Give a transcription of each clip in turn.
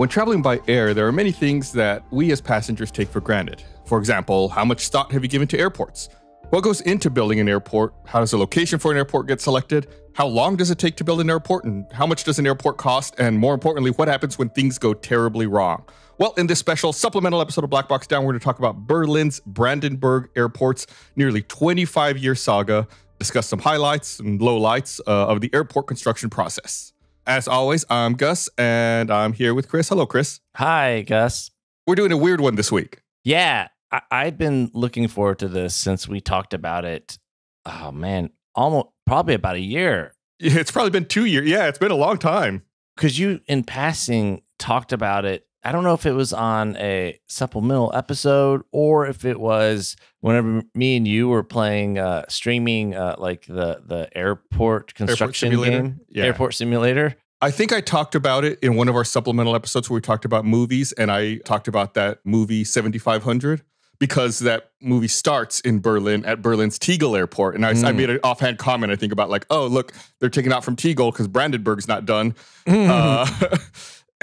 When traveling by air, there are many things that we as passengers take for granted. For example, how much thought have you given to airports? What goes into building an airport? How does a location for an airport get selected? How long does it take to build an airport? And how much does an airport cost? And more importantly, what happens when things go terribly wrong? Well, in this special supplemental episode of Black Box Down, we're going to talk about Berlin's Brandenburg Airport's nearly 25-year saga, discuss some highlights and lowlights of the airport construction process. As always, I'm Gus, and I'm here with Chris. Hello, Chris. Hi, Gus. We're doing a weird one this week. Yeah, I've been looking forward to this since we talked about it. Oh, man, probably about a year. Yeah, it's probably been 2 years. Yeah, it's been a long time. Because you, in passing, talked about it. I don't know if it was on a supplemental episode or if it was whenever me and you were playing, streaming like the airport construction game, Airport Simulator. I think I talked about it in one of our supplemental episodes where we talked about movies, and I talked about that movie 7500 because that movie starts in Berlin at Berlin's Tegel Airport. And I made an offhand comment, I think, about like, oh, look, they're taking out from Tegel because Brandenburg's not done.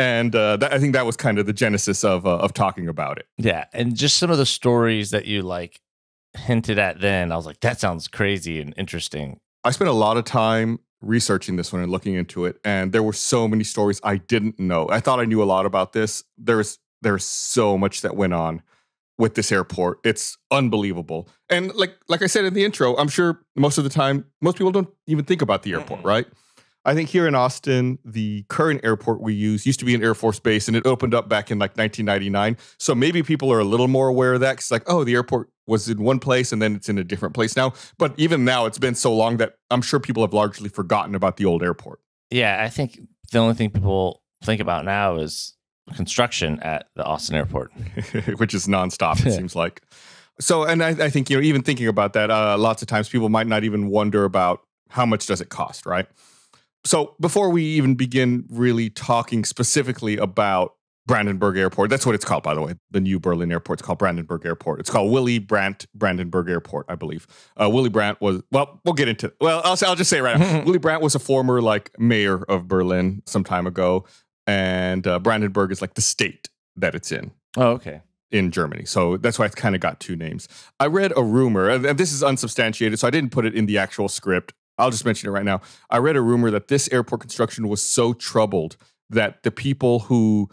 And I think that was kind of the genesis of talking about it. Yeah, and just some of the stories that you like hinted at then, I was like, that sounds crazy and interesting. I spent a lot of time researching this one and looking into it, and there were so many stories I didn't know. I thought I knew a lot about this. There's so much that went on with this airport. It's unbelievable. And like I said in the intro, I'm sure most of the time, most people don't even think about the airport, right? I think here in Austin, the current airport we use used to be an Air Force base, and it opened up back in like 1999. So maybe people are a little more aware of that. Because like, oh, the airport was in one place and then it's in a different place now. But even now, it's been so long that I'm sure people have largely forgotten about the old airport. Yeah, I think the only thing people think about now is construction at the Austin airport. Which is nonstop, it seems like. So, and I think, even thinking about that, lots of times people might not even wonder about how much does it cost, right? So before we even begin really talking specifically about Brandenburg Airport, that's what it's called, by the way. The new Berlin airport is called Brandenburg Airport. It's called Willy Brandt Brandenburg Airport, I believe. Willy Brandt was, well, we'll get into it. Well, I'll just say it right now. Willy Brandt was a former mayor of Berlin some time ago. And Brandenburg is like the state that it's in. Oh, okay. In Germany. So that's why it's kind of got two names. I read a rumor, and this is unsubstantiated, so I didn't put it in the actual script. I'll just mention it right now. I read a rumor that this airport construction was so troubled that the people who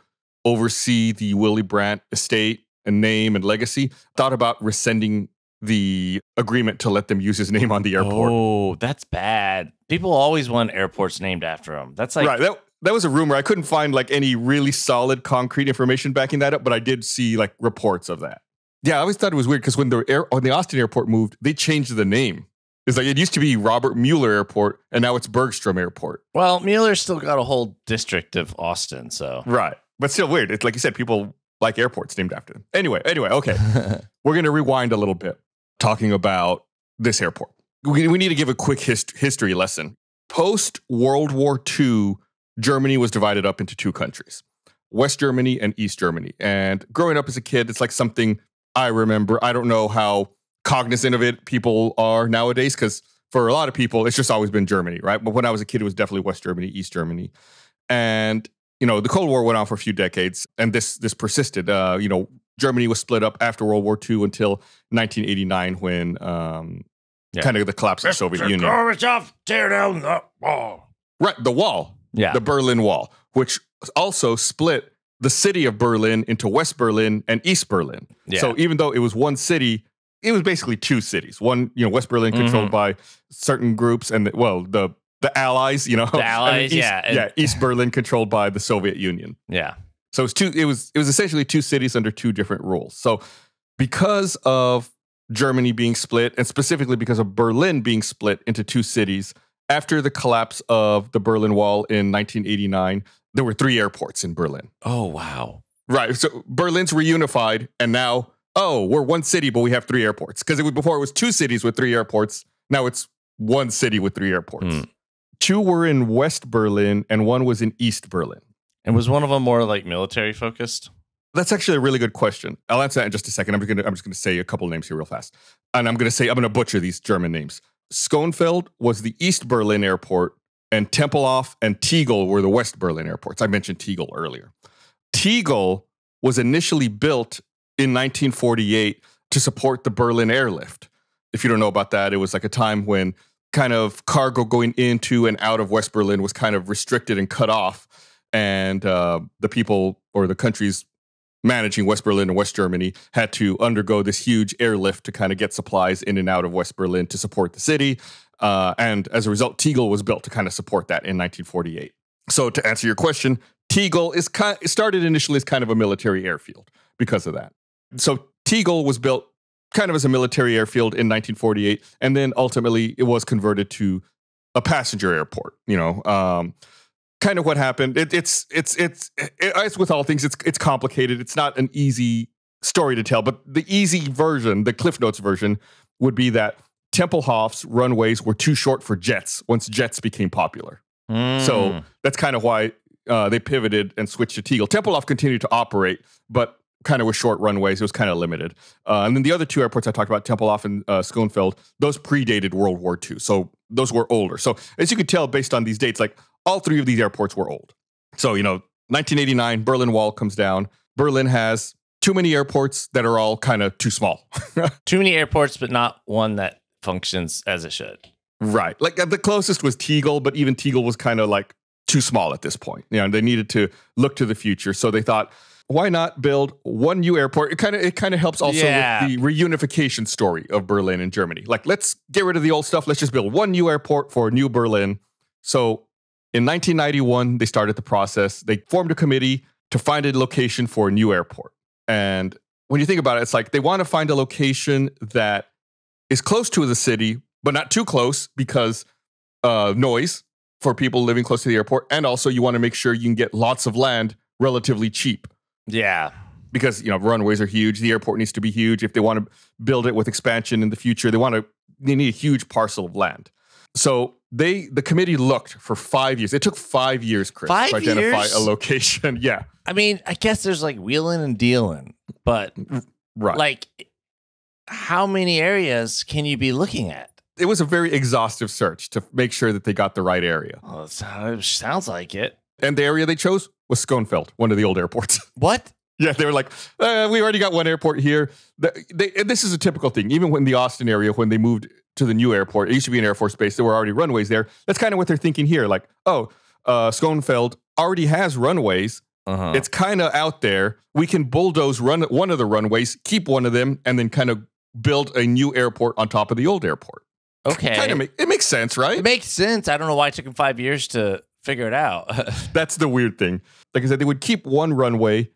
oversee the Willy Brandt estate and name and legacy thought about rescinding the agreement to let them use his name on the airport. Oh, that's bad. People always want airports named after them. That's like... Right, that was a rumor. I couldn't find any really solid concrete information backing that up, but I did see reports of that. Yeah, I always thought it was weird because when the Austin airport moved, they changed the name. It's it used to be Robert Mueller Airport, and now it's Bergstrom Airport. Well, Mueller's still got a whole district of Austin, so... Right. But still weird. It's like you said, people like airports named after them. Anyway, okay. We're going to rewind a little bit, talking about this airport. We need to give a quick history lesson. Post-World War II, Germany was divided up into two countries, West Germany and East Germany. And growing up as a kid, it's something I remember. I don't know how cognizant of it people are nowadays, because for a lot of people, it's just always been Germany, right? But when I was a kid, it was definitely West Germany, East Germany. And, the Cold War went on for a few decades, and this persisted. Germany was split up after World War II until 1989 when kind of the collapse of the Soviet Union. Gorbachev, tear down the wall. Right, the wall. Yeah. The Berlin Wall, which also split the city of Berlin into West Berlin and East Berlin. Yeah. So even though it was one city, it was basically two cities. One, West Berlin controlled by certain groups, and the Allies, The Allies, East Berlin controlled by the Soviet Union. Yeah. So it was essentially two cities under two different rules. So because of Germany being split, and specifically because of Berlin being split into two cities, after the collapse of the Berlin Wall in 1989, there were 3 airports in Berlin. Oh, wow. Right. So Berlin's reunified, and now, we're one city, but we have 3 airports. Because before it was 2 cities with 3 airports. Now it's one city with 3 airports. 2 were in West Berlin, and 1 was in East Berlin. And was one of them more military focused? That's actually a really good question. I'll answer that in just a second. I'm just gonna say a couple names here real fast. And I'm gonna butcher these German names. Schönefeld was the East Berlin airport, and Tempelhof and Tegel were the West Berlin airports. I mentioned Tegel earlier. Tegel was initially built in 1948 to support the Berlin airlift. If you don't know about that, it was like a time when kind of cargo going into and out of West Berlin was kind of restricted and cut off. And the people or the countries managing West Berlin and West Germany had to undergo this huge airlift to kind of get supplies in and out of West Berlin to support the city. And as a result, Tegel was built to kind of support that in 1948. So to answer your question, Tegel started initially as kind of a military airfield because of that. So Tegel was built kind of as a military airfield in 1948, and then ultimately it was converted to a passenger airport. Kind of what happened. It's with all things. It's complicated. It's not an easy story to tell. But the easy version, the Cliff Notes version, would be that Tempelhof's runways were too short for jets once jets became popular. So that's kind of why they pivoted and switched to Tegel. Tempelhof continued to operate, but kind of with short runways. It was kind of limited. And then the other two airports I talked about, Tempelhof and Schoenfeld, those predated World War II. So those were older. So as you could tell based on these dates, like all three of these airports were old. So, 1989, Berlin Wall comes down. Berlin has too many airports that are all kind of too small. Too many airports, but not one that functions as it should. Right. Like the closest was Tegel, but even Tegel was kind of like too small at this point. They needed to look to the future. So they thought, why not build one new airport? It kind of helps also with the reunification story of Berlin and Germany. Like, let's get rid of the old stuff. Let's just build one new airport for New Berlin. So in 1991, they started the process. They formed a committee to find a location for a new airport. And when you think about it, it's like they want to find a location that is close to the city, but not too close because noise for people living close to the airport. And also you want to make sure you can get lots of land relatively cheap. Yeah. Because, runways are huge. The airport needs to be huge. If they want to build it with expansion in the future, they need a huge parcel of land. So the committee looked for 5 years. It took 5 years, Chris, to identify a location. Yeah. I mean, I guess there's like wheeling and dealing, but like how many areas can you be looking at? It was a very exhaustive search to make sure that they got the right area. Well, it sounds like it. And the area they chose was Schoenfeld, one of the old airports. What? Yeah, they were like, we already got one airport here. This is a typical thing. Even when the Austin area, when they moved to the new airport, it used to be an Air Force base. There were already runways there. That's kind of what they're thinking here. Like, Schoenfeld already has runways. It's kind of out there. We can bulldoze one of the runways, keep one of them, and then kind of build a new airport on top of the old airport. Okay. It makes sense, right? It makes sense. I don't know why it took them 5 years to figure it out. That's the weird thing. Like I said, they would keep one runway,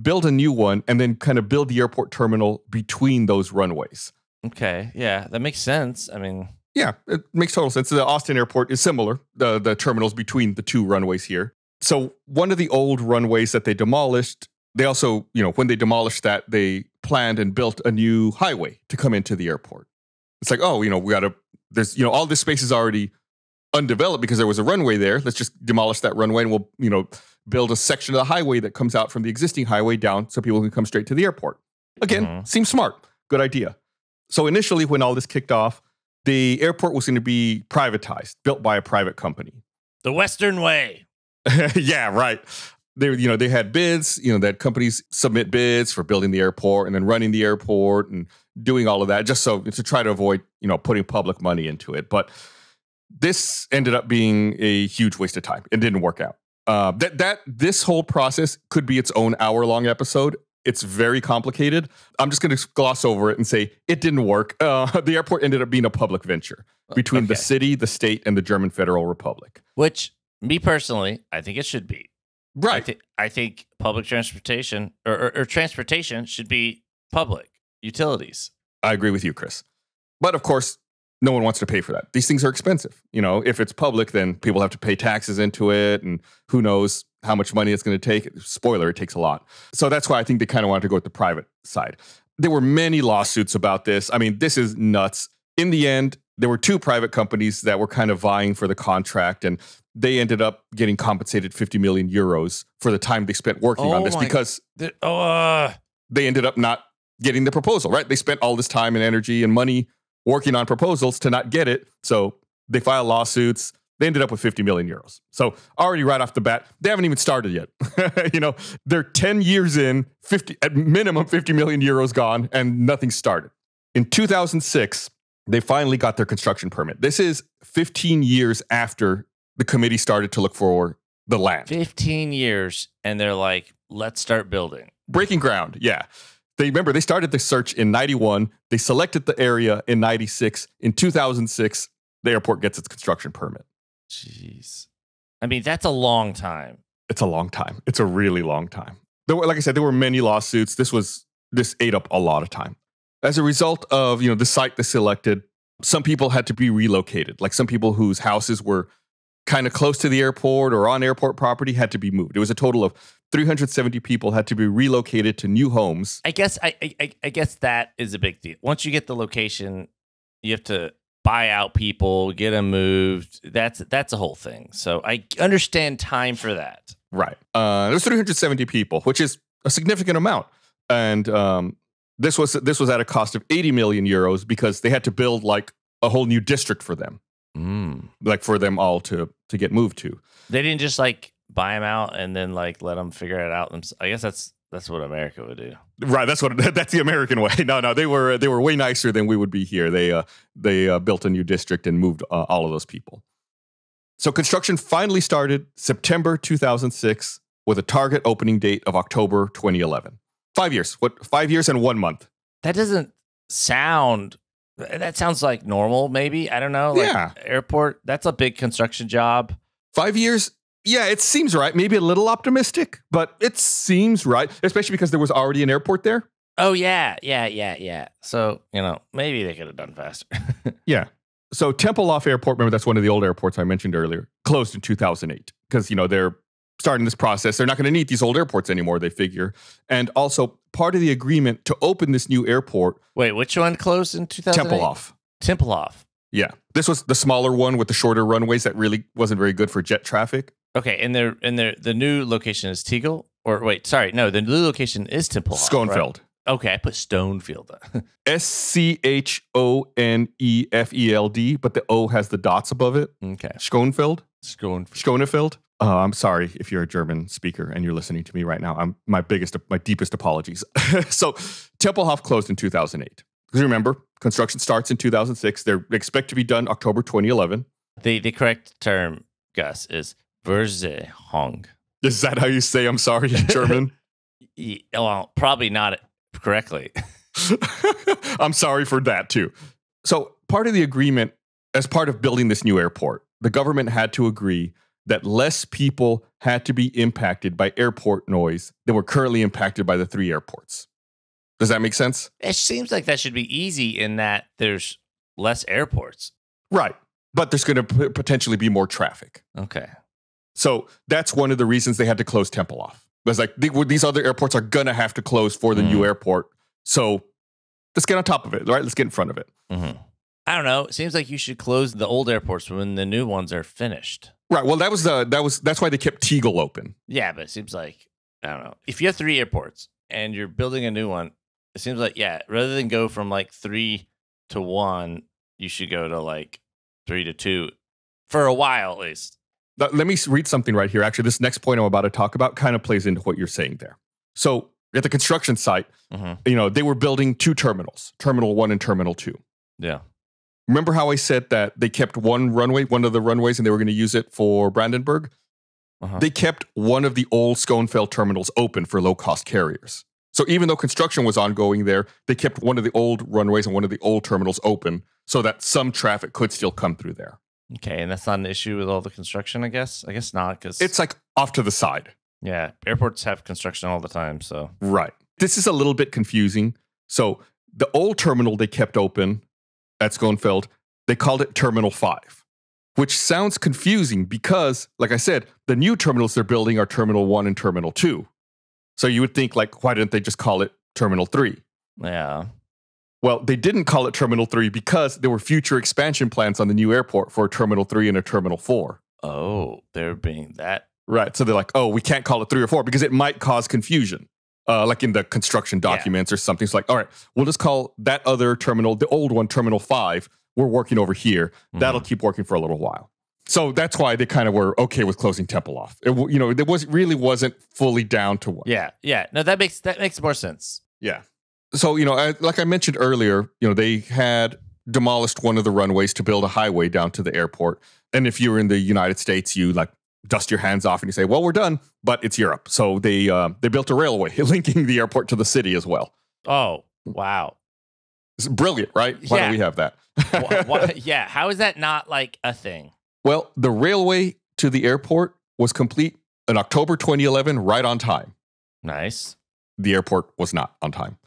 build a new one, and then kind of build the airport terminal between those runways. Okay. Yeah, that makes sense. I mean, yeah, it makes total sense. The Austin airport is similar, the terminals between the two runways here. So one of the old runways that they demolished, they also, when they demolished that, they planned and built a new highway to come into the airport. It's like, there's, all this space is already undeveloped because there was a runway there. Let's just demolish that runway and we'll, build a section of the highway that comes out from the existing highway down so people can come straight to the airport. Again, seems smart. Good idea. So initially, when all this kicked off, the airport was going to be privatized, built by a private company. The Western way. Yeah, right. They had bids, that companies submit bids for building the airport and then running the airport and doing all of that just so to try to avoid, putting public money into it. But this ended up being a huge waste of time. It didn't work out. This whole process could be its own hour-long episode. It's very complicated. I'm just going to gloss over it and say it didn't work. The airport ended up being a public venture between the city, the state, and the German Federal Republic. Which, me personally, I think it should be. Right. I think public transportation or transportation should be public utilities. I agree with you, Chris. But of course, no one wants to pay for that. These things are expensive. If it's public, then people have to pay taxes into it, and who knows how much money it's going to take. Spoiler, it takes a lot. So that's why I think they kind of wanted to go with the private side. There were many lawsuits about this. I mean, this is nuts. In the end, there were two private companies that were kind of vying for the contract, and they ended up getting compensated 50 million euros for the time they spent working on this because they ended up not getting the proposal, right? They spent all this time and energy and money working on proposals to not get it. So they file lawsuits. They ended up with 50 million euros. So already right off the bat, they haven't even started yet. They're 10 years in, at minimum 50 million euros gone, and nothing started. In 2006, they finally got their construction permit. This is 15 years after the committee started to look for the land. 15 years, and they're like, let's start building. Breaking ground, yeah. They started the search in 91. They selected the area in 96. In 2006, the airport gets its construction permit. Jeez. I mean, that's a long time. It's a long time. It's a really long time. Like I said, there were many lawsuits. This ate up a lot of time. As a result of, the site they selected, some people had to be relocated. Like some people whose houses were kind of close to the airport or on airport property had to be moved. It was a total of 370 people had to be relocated to new homes. I guess that is a big deal. Once you get the location, you have to buy out people, get them moved. That's a whole thing. So I understand time for that. Right. There's 370 people, which is a significant amount. And this was at a cost of 80 million euros because they had to build like a whole new district for them. Like for them all to get moved to. They didn't just like buy them out and then like let them figure it out themselves. I guess that's what America would do. Right, that's the American way. No, they were way nicer than we would be here. They built a new district and moved all of those people. So construction finally started September 2006 with a target opening date of October 2011. 5 years. 5 years and 1 month. That doesn't sound. That sounds like normal, maybe. I don't know. Like airport, that's a big construction job. 5 years? Yeah, it seems right. Maybe a little optimistic, but it seems right, especially because there was already an airport there. Oh, yeah. So, maybe they could have done faster. Yeah. So Tempelhof Airport, remember that's one of the old airports I mentioned earlier, closed in 2008 because, they're starting this process. They're not going to need these old airports anymore, they figure. And also part of the agreement to open this new airport. Wait, which one closed in 2008? Tempelhof. Yeah. This was the smaller one with the shorter runways that really wasn't very good for jet traffic. Okay. And the new location is Tegel? Or wait, sorry. No, the new location is Tempelhof. Schonefeld. Right? Okay. I put Stonefield. Schonefeld, but the O has the dots above it. Okay. Schonefeld. Schonefeld. I'm sorry if you're a German speaker and you're listening to me right now. My deepest apologies. So Tempelhof closed in 2008. Because remember, construction starts in 2006. They expect to be done October 2011. The correct term, Gus, is Verzehung. Is that how you say I'm sorry in German? Well, probably not correctly. I'm sorry for that too. So part of the agreement, as part of building this new airport, the government had to agree that less people had to be impacted by airport noise than were currently impacted by the 3 airports. Does that make sense? It seems like that should be easy in that there's less airports. Right. But there's going to potentially be more traffic. Okay. So that's one of the reasons they had to close Tempelhof. It's like these other airports are going to have to close for the new airport. So let's get on top of it, right? Let's get in front of it. Mm-hmm. I don't know. It seems like you should close the old airports when the new ones are finished. Right. Well, that's why they kept Tegel open. Yeah, but it seems like, I don't know. If you have 3 airports and you're building a new one, it seems like, rather than go from like 3 to 1, you should go to like 3 to 2 for a while at least. Let me read something right here. Actually, this next point I'm about to talk about kind of plays into what you're saying there. So at the construction site, they were building 2 terminals, Terminal 1 and Terminal 2. Yeah. Remember how I said that they kept one of the runways, and they were going to use it for Brandenburg? They kept one of the old Schonefeld terminals open for low-cost carriers. So even though construction was ongoing there, they kept one of the old runways and one of the old terminals open so that some traffic could still come through there. Okay, and that's not an issue with all the construction, I guess? I guess not, because... It's like off to the side. Yeah, airports have construction all the time, so... Right. This is a little bit confusing. So the old terminal they kept open at Schonefeld, they called it Terminal 5, which sounds confusing because, like I said, the new terminals they're building are Terminal 1 and Terminal 2. So you would think, like, why didn't they just call it Terminal 3? Yeah. Well, they didn't call it Terminal 3 because there were future expansion plans on the new airport for a Terminal 3 and a Terminal 4. Oh, they're being that. Right. So they're like, we can't call it 3 or 4 because it might cause confusion. Like in the construction documents or something. It's like, all right, we'll just call that other terminal, the old one, Terminal 5. We're working over here. That'll keep working for a little while. So that's why they kind of were okay with closing Temple off. It wasn't fully down to one. Yeah. No, that makes more sense. Yeah. So, like I mentioned earlier, they had demolished one of the runways to build a highway down to the airport. And if you're in the United States, you like dust your hands off and you say, well, we're done, but it's Europe. So they built a railway linking the airport to the city as well. Oh, wow. It's brilliant, right? Why don't we have that? Yeah. How is that not like a thing? Well, the railway to the airport was complete in October 2011, right on time. Nice. The airport was not on time.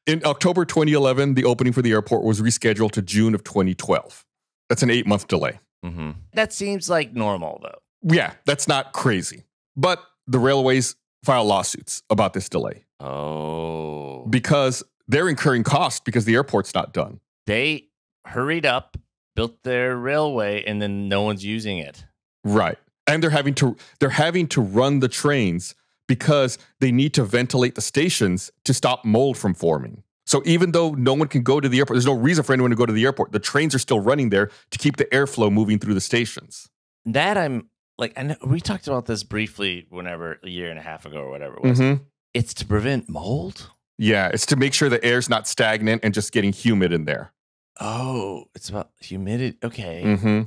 In October 2011, the opening for the airport was rescheduled to June of 2012. That's an 8-month delay. Mm-hmm. That seems like normal, though. Yeah, that's not crazy. But the railways file lawsuits about this delay. Oh. Because they're incurring costs because the airport's not done. They hurried up, built their railway, and then no one's using it. Right. And they're having to run the trains because they need to ventilate the stations to stop mold from forming. So even though no one can go to the airport, there's no reason for anyone to go to the airport. The trains are still running there to keep the airflow moving through the stations. That I'm like, I know we talked about this briefly whenever a year and a half ago or whatever it was. Mm-hmm. It's to prevent mold? Yeah, it's to make sure the air's not stagnant and just getting humid in there. Oh, it's about humidity. Okay. Mm-hmm.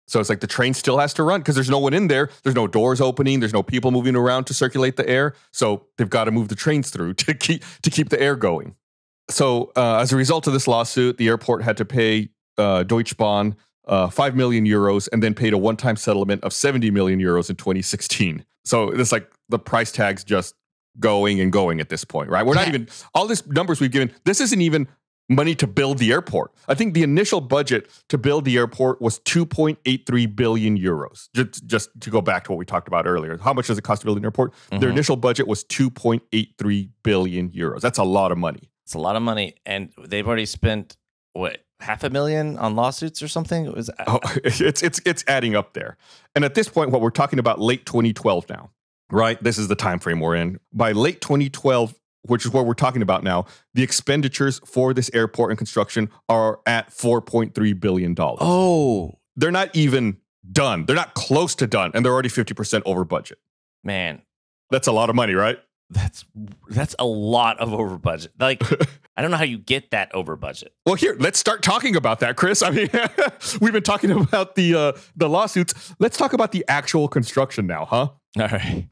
So it's like the train still has to run because there's no one in there. There's no doors opening. There's no people moving around to circulate the air. So they've got to move the trains through to keep the air going. So as a result of this lawsuit, the airport had to pay Deutsche Bahn 5 million euros and then paid a one-time settlement of 70 million euros in 2016. So it's like the price tag's just going and going at this point, right? We're not even, all these numbers we've given, this isn't even money to build the airport. I think the initial budget to build the airport was 2.83 billion euros. Just to go back to what we talked about earlier. How much does it cost to build an airport? Mm-hmm. Their initial budget was 2.83 billion euros. That's a lot of money. It's a lot of money. And they've already spent, what, $500,000 on lawsuits or something? It's adding up there. And at this point, what we're talking about late 2012 now, right? This is the time frame we're in. By late 2012, which is what we're talking about now, the expenditures for this airport and construction are at $4.3 billion. Oh. They're not even done. They're not close to done, and they're already 50% over budget. Man. That's a lot of money, right? That's a lot of over budget. Like, I don't know how you get that over budget. Well, here, let's start talking about that, Chris. I mean, we've been talking about the lawsuits. Let's talk about the actual construction now, huh? All right.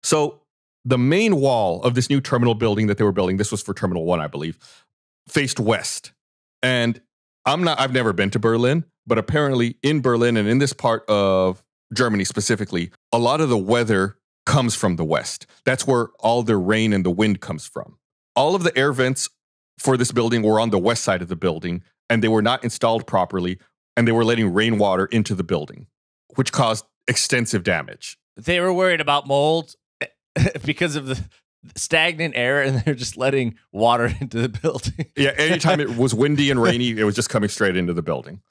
So the main wall of this new terminal building that they were building, this was for Terminal 1, I believe, faced west. And I've never been to Berlin, but apparently in Berlin and in this part of Germany specifically, a lot of the weather comes from the west. That's where all the rain and the wind comes from. All of the air vents for this building were on the west side of the building, and they were not installed properly, and they were letting rainwater into the building, which caused extensive damage. They were worried about mold because of the stagnant air, and they're just letting water into the building. Yeah, anytime it was windy and rainy, it was just coming straight into the building.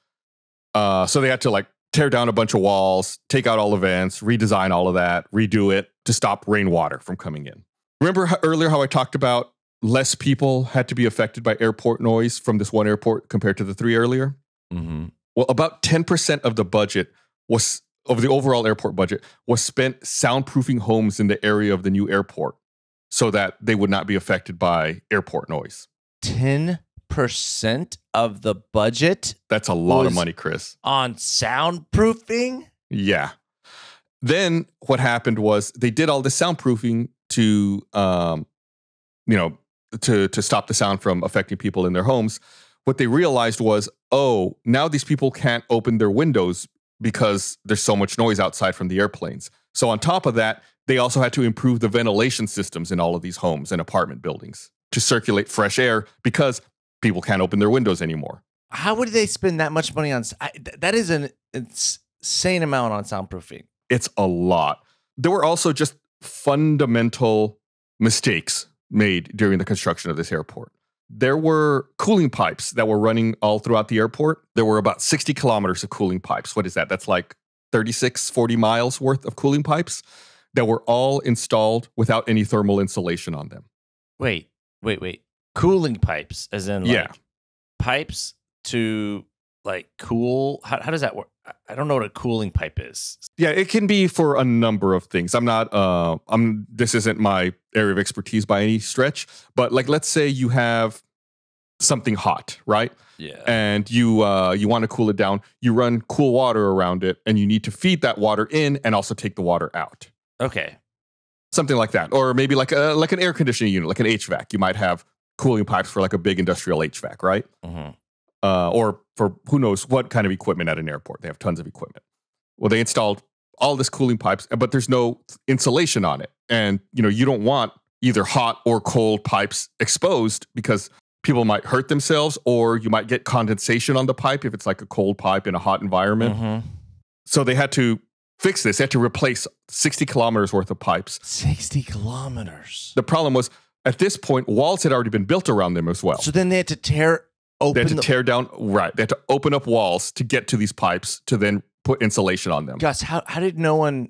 So they had to tear down a bunch of walls, take out all the vents, redesign all of that, redo it to stop rainwater from coming in. Remember earlier how I talked about less people had to be affected by airport noise from this one airport compared to the 3 earlier? Mm-hmm. Well, about 10% of the budget of the overall airport budget was spent soundproofing homes in the area of the new airport so that they would not be affected by airport noise. 10% of the budget? That's a lot of money, Chris. On soundproofing? Yeah. Then what happened was they did all this soundproofing to stop the sound from affecting people in their homes. What they realized was, now these people can't open their windows because there's so much noise outside from the airplanes. So on top of that, they also had to improve the ventilation systems in all of these homes and apartment buildings to circulate fresh air because people can't open their windows anymore. How would they spend that much money on? That is an insane amount on soundproofing. It's a lot. There were also just fundamental mistakes made during the construction of this airport. There were cooling pipes that were running all throughout the airport. There were about 60 kilometers of cooling pipes. What is that? That's like 40 miles worth of cooling pipes that were all installed without any thermal insulation on them. Wait. Cooling pipes, as in pipes to cool. How does that work? I don't know what a cooling pipe is. Yeah, it can be for a number of things. This isn't my area of expertise by any stretch, but like, let's say you have something hot, right? Yeah. And you want to cool it down. You run cool water around it, and you need to feed that water in and also take the water out. Okay. Something like that. Or maybe like an air conditioning unit, like an HVAC. You might have cooling pipes for like a big industrial HVAC, right? Mm-hmm. Or for who knows what kind of equipment at an airport. They have tons of equipment. Well, they installed all this cooling pipes, but there's no insulation on it. And, you don't want either hot or cold pipes exposed because people might hurt themselves, or you might get condensation on the pipe if it's like a cold pipe in a hot environment. Mm-hmm. So they had to fix this. They had to replace 60 kilometers worth of pipes. 60 kilometers. The problem was, at this point, walls had already been built around them as well. So then they had to tear down. Right. They had to open up walls to get to these pipes to then put insulation on them. Gus, how did no one,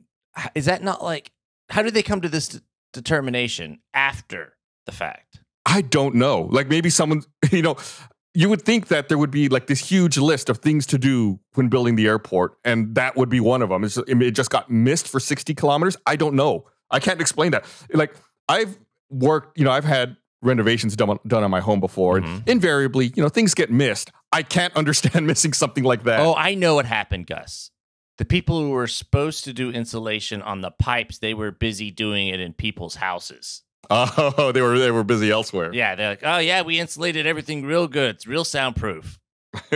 is that not like, how did they come to this determination after the fact? I don't know. Like maybe someone, you would think that there would be like this huge list of things to do when building the airport, and that would be one of them. It just got missed for 60 kilometers. I don't know. I can't explain that. Like I've worked, I've had renovations done on my home before, and invariably, things get missed. I can't understand missing something like that. Oh, I know what happened, Gus. The people who were supposed to do insulation on the pipes, they were busy doing it in people's houses. Oh, they were busy elsewhere. Yeah, they're like, oh yeah, we insulated everything real good. It's real soundproof.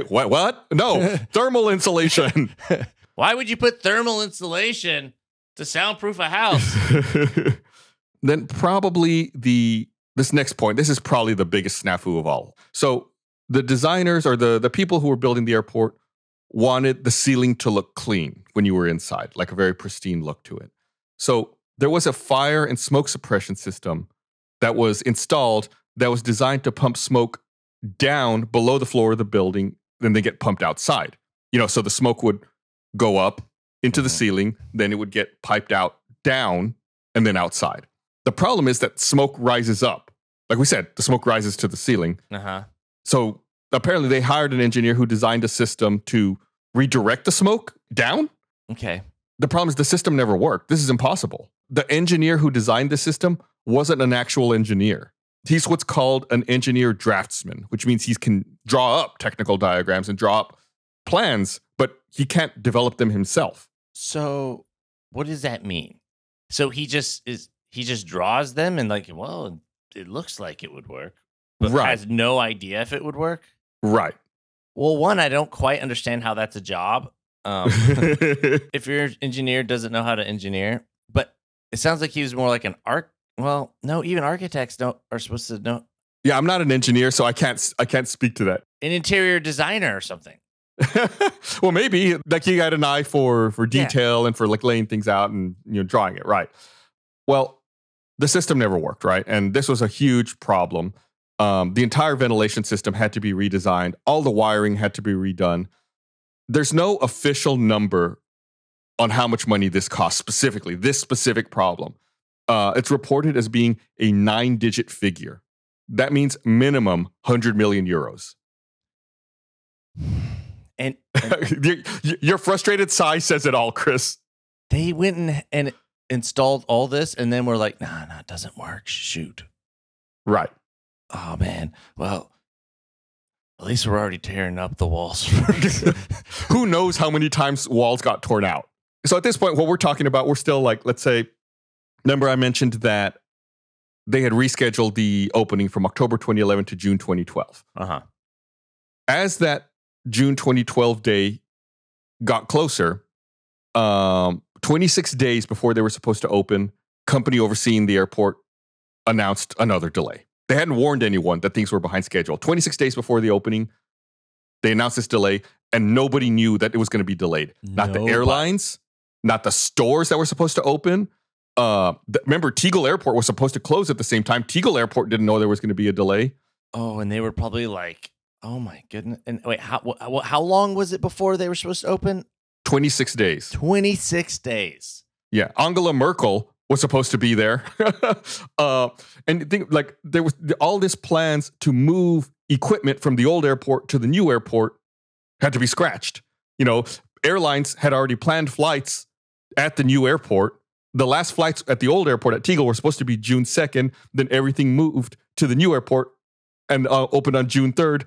What? No, thermal insulation. Why would you put thermal insulation to soundproof a house? Then probably this next point, this is probably the biggest snafu of all. So the designers or the people who were building the airport wanted the ceiling to look clean when you were inside, like a very pristine look to it. So there was a fire and smoke suppression system that was installed that was designed to pump smoke down below the floor of the building, then they get pumped outside. So the smoke would go up into the ceiling, then it would get piped out down and then outside. The problem is that smoke rises up. Like we said, the smoke rises to the ceiling. Uh-huh. So apparently they hired an engineer who designed a system to redirect the smoke down. Okay. The problem is the system never worked. This is impossible. The engineer who designed the system wasn't an actual engineer. He's what's called an engineer draftsman, which means he can draw up technical diagrams and draw up plans, but he can't develop them himself. So what does that mean? So he just draws them and like, well, it looks like it would work, but has no idea if it would work? Right. Well, one, I don't quite understand how that's a job. If your engineer doesn't know how to engineer, but it sounds like he was more like an well, no, even architects are supposed to know. Yeah, I'm not an engineer, so I can't speak to that. An interior designer or something. Well, maybe like he got an eye for detail and for like laying things out and drawing it right. Well, the system never worked, right? And this was a huge problem. The entire ventilation system had to be redesigned. All the wiring had to be redone. There's no official number on how much money this cost specifically, this specific problem. It's reported as being a 9-digit figure. That means minimum 100 million euros. And your frustrated sigh says it all, Chris. They went and installed all this and then we're like, nah, it doesn't work. Shoot. Right. Oh, man. Well, at least we're already tearing up the walls. Who knows how many times walls got torn out? So at this point, what we're talking about, we're still like, let's say, remember I mentioned that they had rescheduled the opening from October 2011 to June 2012. Uh-huh. As that June 2012 day got closer, 26 days before they were supposed to open, company overseeing the airport announced another delay. They hadn't warned anyone that things were behind schedule. 26 days before the opening, they announced this delay, and nobody knew that it was going to be delayed. Not the airlines, not the stores that were supposed to open. Remember, Tegel Airport was supposed to close at the same time. Tegel Airport didn't know there was going to be a delay. Oh, and they were probably like, oh my goodness. And wait, how long was it before they were supposed to open? 26 days. 26 days. Yeah. Angela Merkel was supposed to be there. And think like there was all this plans to move equipment from the old airport to the new airport had to be scratched. airlines had already planned flights at the new airport. The last flights at the old airport at Tegel were supposed to be June 2nd. Then everything moved to the new airport and opened on June 3rd.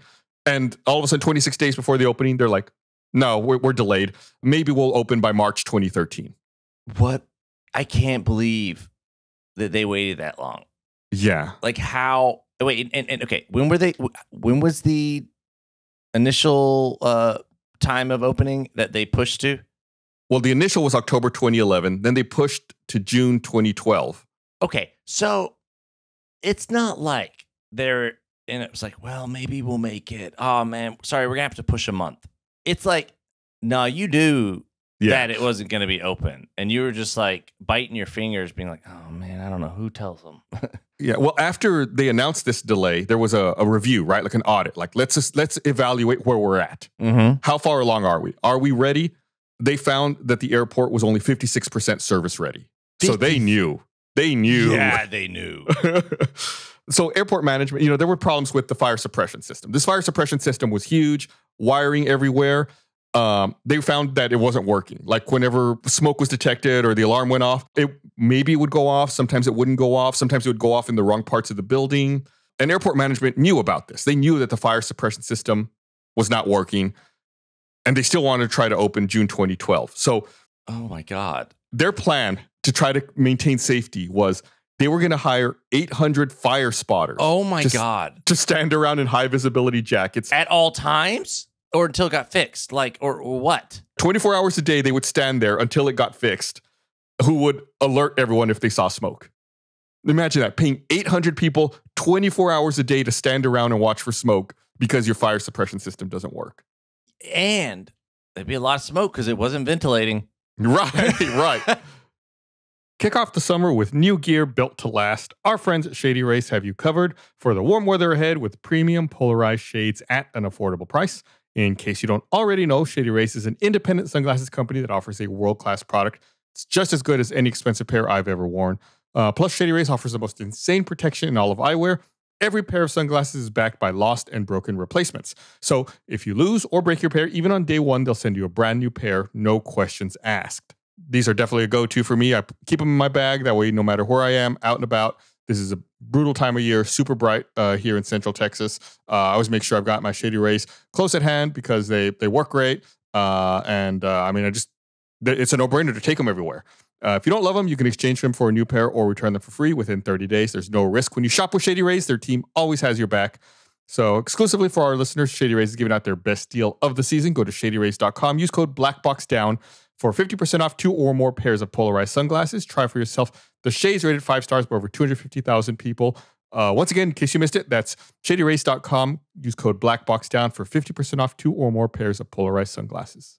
And all of a sudden, 26 days before the opening, they're like, no, we're delayed. Maybe we'll open by March 2013. What? I can't believe that they waited that long. Yeah. Like how? Wait, and okay. When was the initial time of opening that they pushed to? Well, the initial was October 2011. Then they pushed to June 2012. Okay, so it's not like they're, and it was like, well, maybe we'll make it. Oh man, sorry, we're gonna have to push a month. It's like, no, you knew that it wasn't gonna be open, and you were just like biting your fingers, being like, oh man, I don't know who tells them. Yeah, well, after they announced this delay, there was a review, right? Like an audit. Like let's evaluate where we're at. Mm-hmm. How far along are we? Are we ready? They found that the airport was only 56% service ready. So they knew. They knew. Yeah, they knew. So airport management, there were problems with the fire suppression system. This fire suppression system was huge, wiring everywhere. They found that it wasn't working. Like whenever smoke was detected or the alarm went off, maybe it would go off. Sometimes it wouldn't go off. Sometimes it would go off in the wrong parts of the building. And airport management knew about this. They knew that the fire suppression system was not working. And they still wanted to try to open June 2012. So, oh my God. Their plan to try to maintain safety was they were going to hire 800 fire spotters. Oh my God. To stand around in high visibility jackets. At all times? Or until it got fixed? Like, or what? 24 hours a day, they would stand there until it got fixed, who would alert everyone if they saw smoke. Imagine that, paying 800 people 24 hours a day to stand around and watch for smoke because your fire suppression system doesn't work. And there'd be a lot of smoke because it wasn't ventilating. Right. Kick off the summer with new gear built to last. Our friends at Shady Rays have you covered for the warm weather ahead with premium polarized shades at an affordable price. In case you don't already know, Shady Rays is an independent sunglasses company that offers a world-class product. It's just as good as any expensive pair I've ever worn. Plus, Shady Rays offers the most insane protection in all of eyewear. Every pair of sunglasses is backed by lost and broken replacements. So if you lose or break your pair, even on day one, they'll send you a brand new pair, no questions asked. These are definitely a go-to for me. I keep them in my bag. That way, no matter where I am, out and about, this is a brutal time of year, super bright here in Central Texas. I always make sure I've got my Shady Rays close at hand because they work great. It's a no-brainer to take them everywhere. If you don't love them, you can exchange them for a new pair or return them for free within 30 days. There's no risk. When you shop with Shady Rays, their team always has your back. So exclusively for our listeners, Shady Rays is giving out their best deal of the season. Go to shadyrays.com. Use code BLACKBOXDOWN for 50% off 2 or more pairs of polarized sunglasses. Try for yourself the shades rated 5 stars by over 250,000 people. Once again, in case you missed it, that's shadyrays.com. Use code BLACKBOXDOWN for 50% off 2 or more pairs of polarized sunglasses.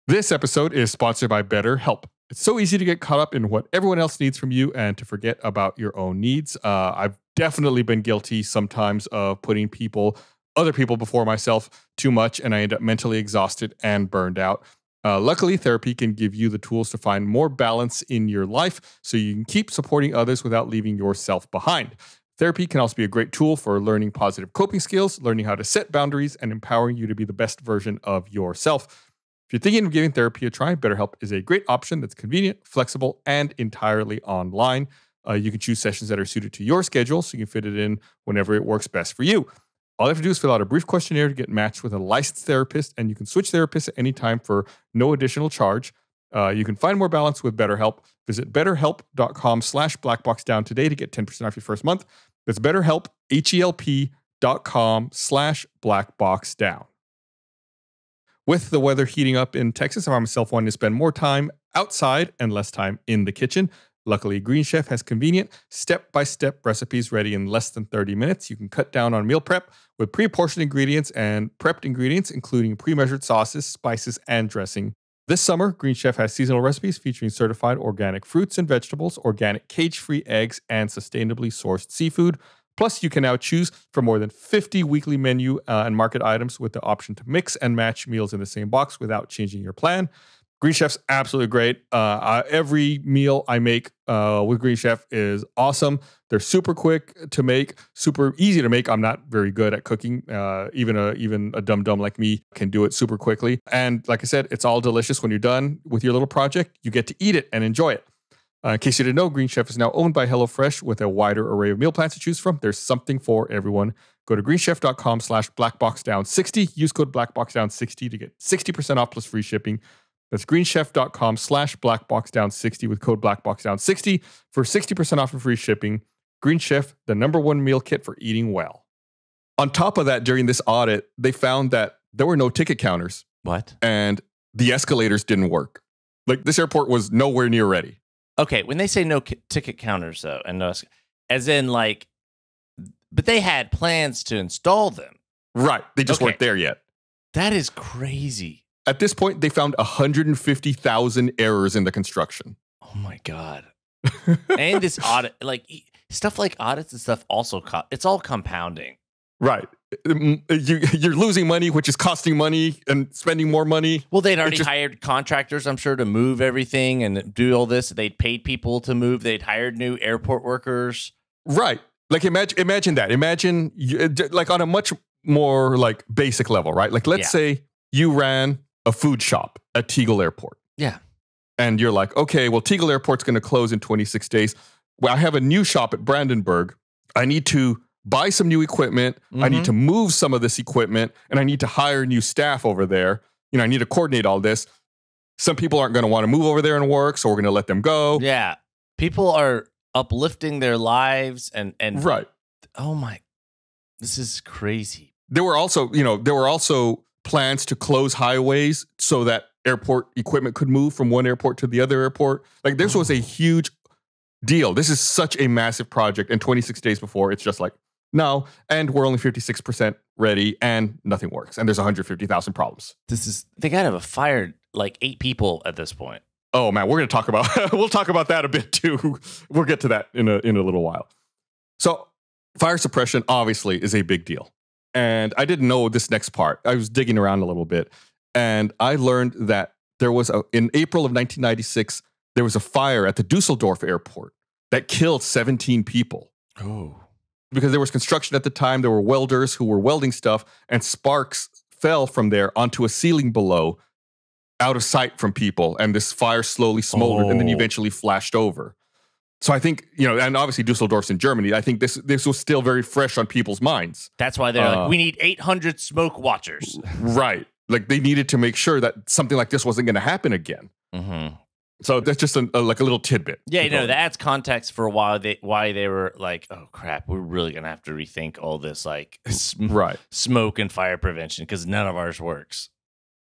This episode is sponsored by BetterHelp. It's so easy to get caught up in what everyone else needs from you and to forget about your own needs. I've definitely been guilty sometimes of putting other people before myself too much, and I end up mentally exhausted and burned out. Luckily, therapy can give you the tools to find more balance in your life so you can keep supporting others without leaving yourself behind. Therapy can also be a great tool for learning positive coping skills, learning how to set boundaries, and empowering you to be the best version of yourself. If you're thinking of giving therapy a try, BetterHelp is a great option that's convenient, flexible, and entirely online. You can choose sessions that are suited to your schedule so you can fit it in whenever it works best for you. All you have to do is fill out a brief questionnaire to get matched with a licensed therapist, and you can switch therapists at any time for no additional charge. You can find more balance with BetterHelp. Visit betterhelp.com/blackboxdown today to get 10% off your first month. That's BetterHelp, HELP.com/blackboxdown. With the weather heating up in Texas, I found myself wanting to spend more time outside and less time in the kitchen. Luckily, Green Chef has convenient, step-by-step recipes ready in less than 30 minutes. You can cut down on meal prep with pre-portioned ingredients and prepped ingredients, including pre-measured sauces, spices, and dressing. This summer, Green Chef has seasonal recipes featuring certified organic fruits and vegetables, organic cage-free eggs, and sustainably sourced seafood. Plus, you can now choose from more than 50 weekly menu and market items with the option to mix and match meals in the same box without changing your plan. Green Chef's absolutely great. Every meal I make with Green Chef is awesome. They're super quick to make, super easy to make. I'm not very good at cooking. Even a dum-dum like me can do it super quickly. And like I said, it's all delicious. When you're done with your little project, you get to eat it and enjoy it. In case you didn't know, Green Chef is now owned by HelloFresh with a wider array of meal plans to choose from. There's something for everyone. Go to greenchef.com/blackboxdown60. Use code blackboxdown60 to get 60% off plus free shipping. That's greenchef.com/blackboxdown60 with code blackboxdown60 for 60% off and free shipping. Green Chef, the #1 meal kit for eating well. On top of that, during this audit, they found that there were no ticket counters. What? And the escalators didn't work. Like, this airport was nowhere near ready. Okay, when they say no ticket counters, though, and no, as in like, but they had plans to install them. Right. They just weren't there yet. That is crazy. At this point, they found 150,000 errors in the construction. Oh my God. And this audit, like stuff like audits and stuff also, it's all compounding. Right. You're losing money, which is costing money and spending more money. Well, they'd already hired contractors, I'm sure, to move everything and do all this. They'd paid people to move. They'd hired new airport workers. Right. Like imagine that. Imagine like on a much more like basic level, right? Like let's say you ran a food shop at Tegel Airport. Yeah. And you're like, okay, well, Tegel Airport's going to close in 26 days. Well, I have a new shop at Brandenburg. I need to buy some new equipment. I need to move some of this equipment, and I need to hire new staff over there. You know, I need to coordinate all this. Some people aren't going to want to move over there and work, so we're going to let them go. Yeah. People are uplifting their lives and right. Oh my, this is crazy. There were also plans to close highways so that airport equipment could move from one airport to the other airport. Like this was a huge deal. This is such a massive project. And 26 days before, it's just like, no, and we're only 56% ready and nothing works. And there's 150,000 problems. They got to have fired like 8 people at this point. Oh man, we're going to talk about, we'll talk about that a bit too. We'll get to that in a little while. So fire suppression obviously is a big deal. And I didn't know this next part. I was digging around a little bit, and I learned that there was in April of 1996, there was a fire at the Dusseldorf airport that killed 17 people. Oh. Because there was construction at the time. There were welders who were welding stuff, and sparks fell from there onto a ceiling below, out of sight from people. And this fire slowly smoldered and then eventually flashed over. So I think, and obviously Dusseldorf's in Germany. I think this was still very fresh on people's minds. That's why they're like, we need 800 smoke watchers. Right. Like they needed to make sure that something like this wasn't going to happen again. Mm-hmm. So that's just a little tidbit. Yeah, that adds context for why they were like, oh crap, we're really going to have to rethink all this like smoke and fire prevention because none of ours works.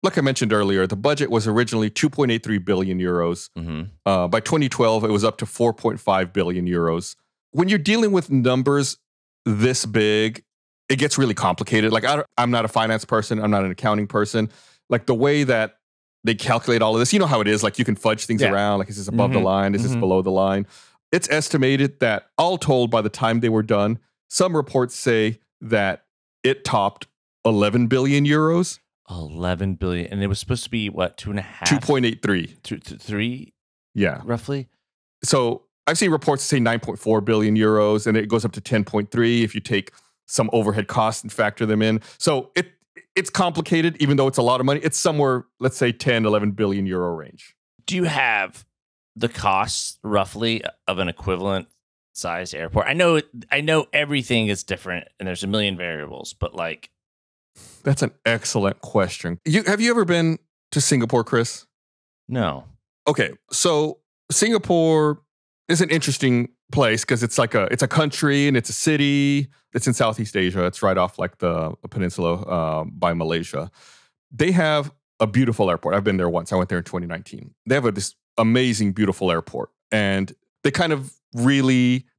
Like I mentioned earlier, the budget was originally 2.83 billion euros. Mm-hmm. By 2012, it was up to 4.5 billion euros. When you're dealing with numbers this big, it gets really complicated. Like I'm not a finance person. I'm not an accounting person. Like the way that they calculate all of this, you know how it is. Like you can fudge things around. Like is this above the line? Is this below the line? It's estimated that all told, by the time they were done, some reports say that it topped 11 billion euros. 11 billion, and it was supposed to be what, 2.83, 3, yeah, roughly. So I've seen reports that say 9.4 billion euros, and it goes up to 10.3 if you take some overhead costs and factor them in. So it's complicated, even though it's a lot of money. It's somewhere, let's say 10, 11 billion euro range. Do you have the costs roughly of an equivalent sized airport? I know everything is different, and there's a million variables, but like. That's an excellent question. Have you ever been to Singapore, Chris? No. Okay, so Singapore is an interesting place because it's a country and it's a city. It's in Southeast Asia. It's right off like the peninsula by Malaysia. They have a beautiful airport. I've been there once. I went there in 2019. They have this amazing, beautiful airport, and they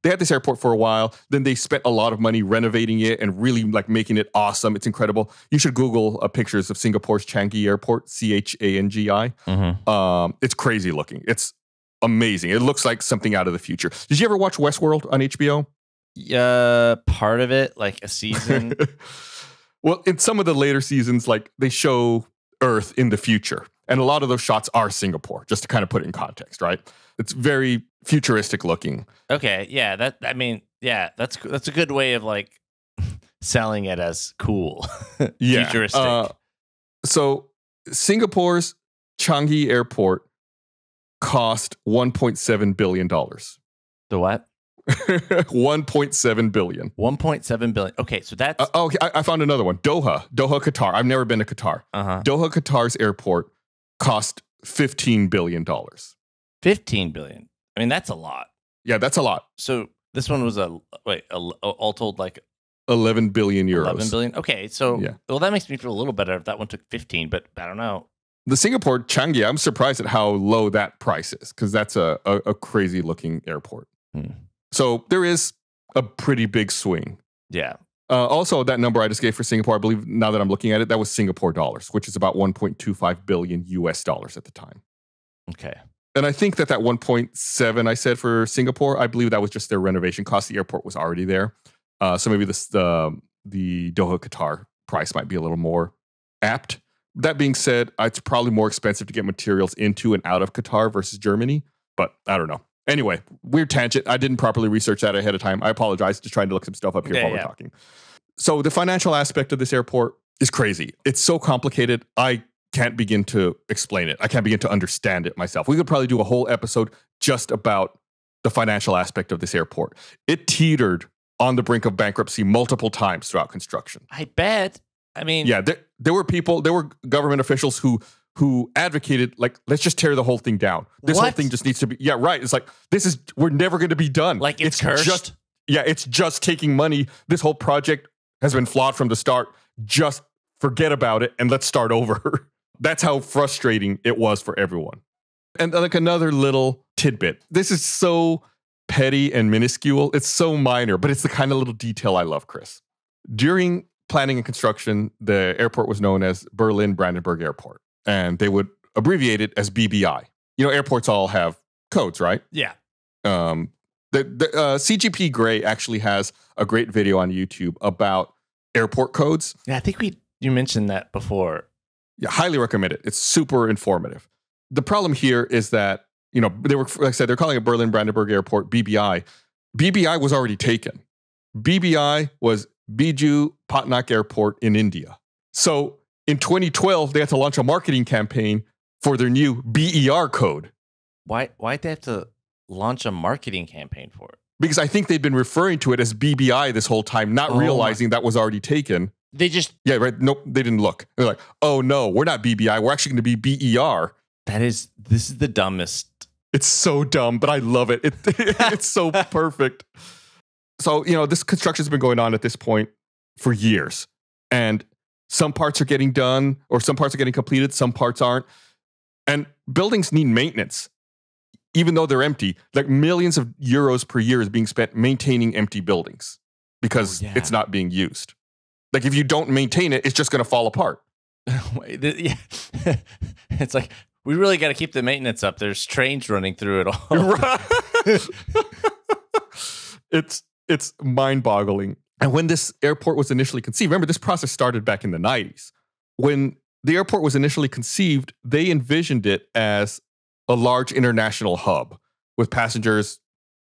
they had this airport for a while. Then they spent a lot of money renovating it and really like making it awesome. It's incredible. You should Google pictures of Singapore's Changi Airport, Changi. Mm-hmm. It's crazy looking. It's amazing. It looks like something out of the future. Did you ever watch Westworld on HBO? Yeah, part of it, like a season. Well, in some of the later seasons, like they show Earth in the future. And a lot of those shots are Singapore, just to kind of put it in context, right? It's very futuristic looking. Okay, yeah, that's a good way of like selling it as cool. Yeah. Futuristic. So Singapore's Changi Airport cost $1.7 billion. The what? $1.7 billion. 1.7 billion. Okay, so that's okay. I found another one. Doha, Qatar. I've never been to Qatar. Doha, Qatar's airport cost $15 billion. 15 billion. I mean, that's a lot. Yeah, that's a lot. So this one was all told like 11 billion euros. 11 billion. Okay, so well, that makes me feel a little better if that one took 15, but I don't know. The Singapore Changi, I'm surprised at how low that price is, because that's a crazy looking airport. So there is a pretty big swing. Yeah. Also, that number I just gave for Singapore, I believe now that I'm looking at it, that was Singapore dollars, which is about 1.25 billion US dollars at the time. Okay. And I think that 1.7 I said for Singapore, I believe that was just their renovation cost. The airport was already there. So maybe the Doha, Qatar price might be a little more apt. That being said, it's probably more expensive to get materials into and out of Qatar versus Germany, but I don't know. Anyway, weird tangent. I didn't properly research that ahead of time. I apologize. Just trying to look some stuff up here while we're talking. So the financial aspect of this airport is crazy. It's so complicated. I can't begin to explain it. I can't begin to understand it myself. We could probably do a whole episode just about the financial aspect of this airport. It teetered on the brink of bankruptcy multiple times throughout construction. I bet. I mean, yeah, there were government officials who advocated, like, let's just tear the whole thing down. This whole thing just needs to be, right. It's like, we're never going to be done. Like it's cursed. It's just taking money. This whole project has been flawed from the start. Just forget about it and let's start over. That's how frustrating it was for everyone. And like another little tidbit. This is so petty and minuscule. It's so minor, but it's the kind of little detail I love, Chris. During planning and construction, the airport was known as Berlin Brandenburg Airport, and they would abbreviate it as BBI. You know, airports all have codes, right? Yeah. The CGP Grey actually has a great video on YouTube about airport codes. Yeah, I think you mentioned that before. Yeah, highly recommend it. It's super informative. The problem here is that, you know, they were, like I said, they're calling it Berlin Brandenburg Airport, BBI. BBI was already taken. BBI was Biju Patnak Airport in India. So in 2012, they had to launch a marketing campaign for their new BER code. Why'd they have to launch a marketing campaign for it? Because I think they'd been referring to it as BBI this whole time, not realizing that was already taken. They just... Yeah, right. Nope, they didn't look. They're like, oh no, we're not BBI. We're actually going to be BER. This is the dumbest. It's so dumb, but I love it. It's so perfect. So, you know, this construction's been going on at this point for years. And some parts are getting done, or some parts are getting completed, some parts aren't. And buildings need maintenance, even though they're empty. Like millions of euros per year is being spent maintaining empty buildings because it's not being used. Like if you don't maintain it, it's just going to fall apart. Yeah. It's like, we really got to keep the maintenance up. There's trains running through it all. Right. It's mind-boggling. And when this airport was initially conceived, remember this process started back in the 90s. When the airport was initially conceived, they envisioned it as a large international hub with passengers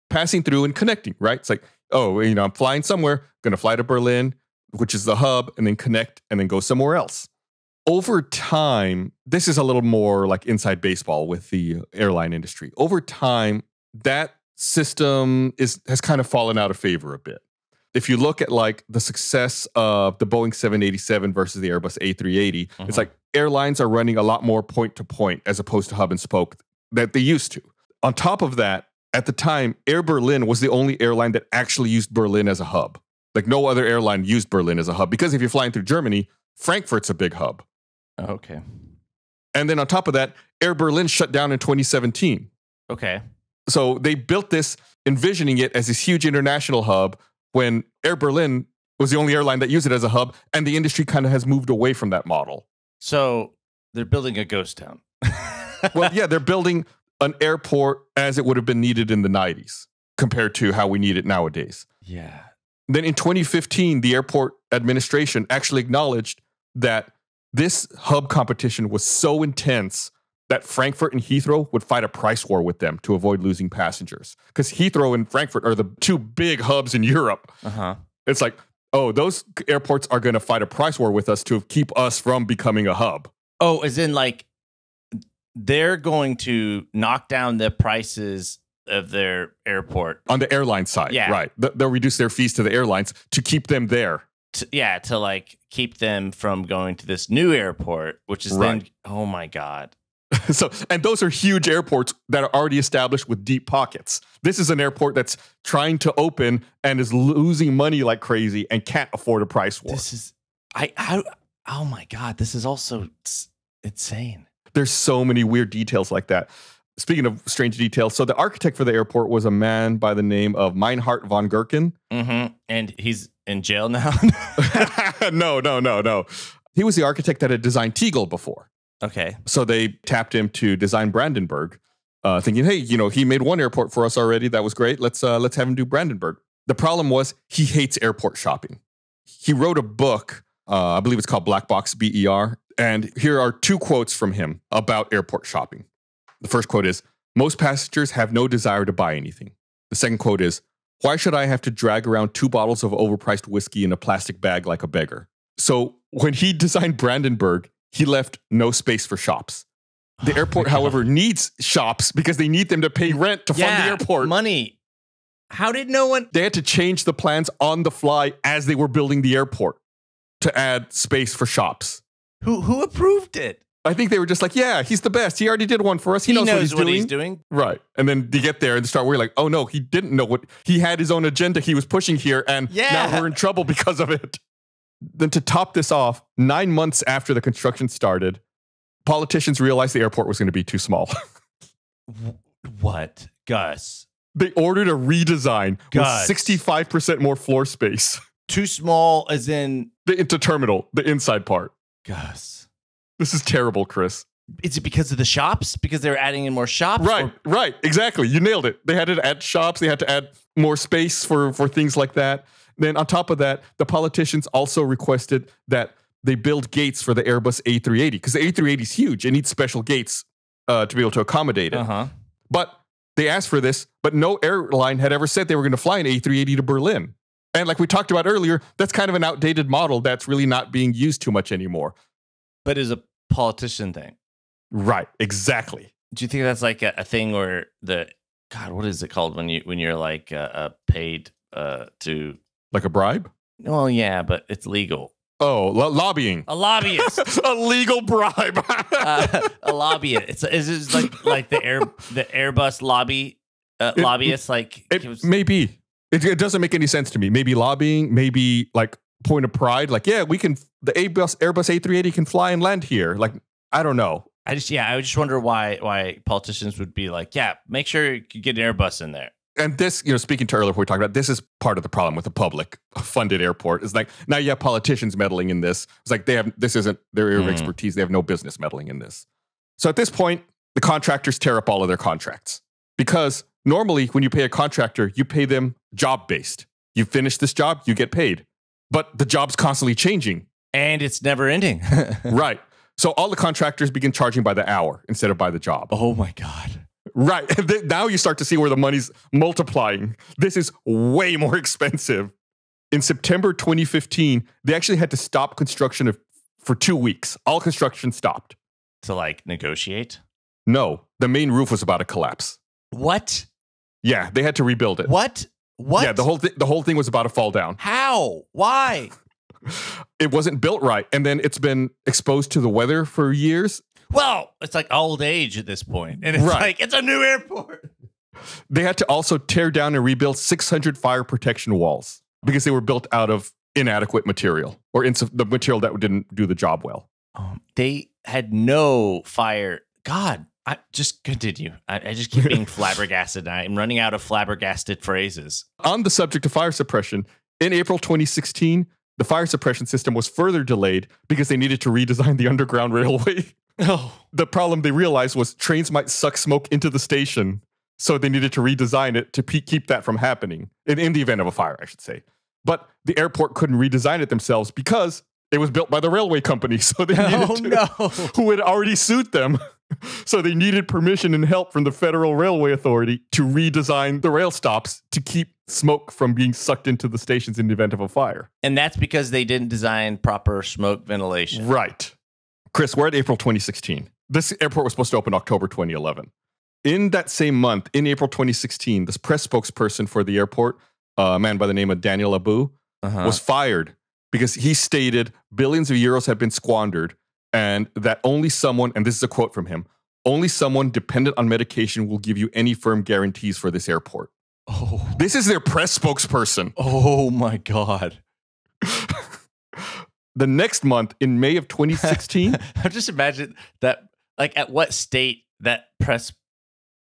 passing through and connecting, right? It's like, oh, you know, I'm flying somewhere, going to fly to Berlin, which is the hub, and then connect and then go somewhere else. Over time, this is a little more like inside baseball with the airline industry. Over time, that system has kind of fallen out of favor a bit. If you look at like the success of the Boeing 787 versus the Airbus A380, it's like airlines are running a lot more point to point as opposed to hub and spoke that they used to. On top of that, at the time, Air Berlin was the only airline that actually used Berlin as a hub. Like no other airline used Berlin as a hub because if you're flying through Germany, Frankfurt's a big hub. Okay. And then on top of that, Air Berlin shut down in 2017. Okay. So they built this, envisioning it as this huge international hub when Air Berlin was the only airline that used it as a hub, and the industry kind of has moved away from that model. So they're building a ghost town. Well, yeah, they're building an airport as it would have been needed in the 90s compared to how we need it nowadays. Yeah. Then in 2015, the airport administration actually acknowledged that This hub competition was so intense that Frankfurt and Heathrow would fight a price war with them to avoid losing passengers. Because Heathrow and Frankfurt are the two big hubs in Europe. It's like, oh, those airports are going to fight a price war with us to keep us from becoming a hub. Oh, as in like they're going to knock down the prices of their airport. On the airline side, right. They'll reduce their fees to the airlines to keep them there. To like keep them from going to this new airport, which is then, oh my God. And those are huge airports that are already established with deep pockets. This is an airport that's trying to open and is losing money like crazy and can't afford a price war. Oh my God, this is also insane. There's so many weird details like that. Speaking of strange details, so the architect for the airport was a man by the name of Meinhard von Gerken. And he's in jail now? No. He was the architect that had designed Tegel before. Okay. So they tapped him to design Brandenburg, thinking, hey, he made one airport for us already. That was great. Let's have him do Brandenburg. The problem was he hates airport shopping. He wrote a book, I believe it's called Black Box BER. And here are 2 quotes from him about airport shopping. The first quote is, most passengers have no desire to buy anything. The second quote is, why should I have to drag around 2 bottles of overpriced whiskey in a plastic bag like a beggar? So when he designed Brandenburg, he left no space for shops. The airport, however, needs shops because they need them to pay rent to fund the airport. Money. How did no one? They had to change the plans on the fly as they were building the airport to add space for shops. Who approved it? I think they were just like, yeah, he's the best. He already did one for us. He knows what he's doing. Right. And then they get there and start worrying like, oh no, he didn't know what he had his own agenda he was pushing here. And now we're in trouble because of it. Then to top this off, 9 months after the construction started, politicians realized the airport was going to be too small. What? Gus? They ordered a redesign with 65% more floor space. Too small as in? The terminal, the inside part. Gus. This is terrible, Chris. Is it because of the shops? Because they were adding in more shops? Right. Exactly. You nailed it. They had to add shops. They had to add more space for things like that. Then on top of that, the politicians also requested that they build gates for the Airbus A380 because the A380 is huge. It needs special gates to be able to accommodate it. But they asked for this, but no airline had ever said they were going to fly an A380 to Berlin. And like we talked about earlier, that's kind of an outdated model that's really not being used too much anymore. But is a politician thing. Right, exactly. Do you think that's like a thing where what is it called when you're like paid to like a bribe? Well, yeah, but it's legal. Oh, lobbying. A lobbyist. A legal bribe. A lobbyist. Is it like the Airbus lobbyist? Maybe. It doesn't make any sense to me. Maybe lobbying, maybe like point of pride. Like, yeah, the Airbus A380 can fly and land here. Like, I don't know. I just wonder why politicians would be like, yeah, make sure you get an Airbus in there. And this, speaking to earlier, we talked about, this is part of the problem with a public funded airport. It's like, now you have politicians meddling in this. It's like this isn't their area of expertise. They have no business meddling in this. So at this point, the contractors tear up all of their contracts because normally when you pay a contractor, you pay them job based. You finish this job, you get paid. But the job's constantly changing. And it's never ending. Right. So all the contractors begin charging by the hour instead of by the job. Oh my God. Right. Now you start to see where the money's multiplying. This is way more expensive. In September 2015, they actually had to stop construction for 2 weeks. All construction stopped. To like negotiate? No, the main roof was about to collapse. What? Yeah, they had to rebuild it. What? Yeah, the whole thing was about to fall down. How? Why? It wasn't built right, and then it's been exposed to the weather for years. Well, it's like old age at this point, and it's like it's a new airport. They had to also tear down and rebuild 600 fire protection walls because they were built out of inadequate material or the material that didn't do the job well. They had no fire. God. I just continue. I just keep being flabbergasted. I'm running out of flabbergasted phrases. On the subject of fire suppression, in April 2016, the fire suppression system was further delayed because they needed to redesign the underground railway. Oh. The problem they realized was trains might suck smoke into the station, so they needed to redesign it to keep that from happening, in the event of a fire, I should say. But the airport couldn't redesign it themselves because It was built by the railway company, so they needed who had already sued them. So they needed permission and help from the Federal Railway Authority to redesign the rail stops to keep smoke from being sucked into the stations in the event of a fire. And that's because they didn't design proper smoke ventilation. Right. Chris, we're at April 2016. This airport was supposed to open October 2011. In that same month, in April 2016, this press spokesperson for the airport, a man by the name of Daniel Abu, was fired because he stated billions of euros had been squandered and that only someone, and this is a quote from him, only someone dependent on medication will give you any firm guarantees for this airport. Oh. This is their press spokesperson. Oh my God. The next month, in May of 2016. I just imagine that, like, at what state that press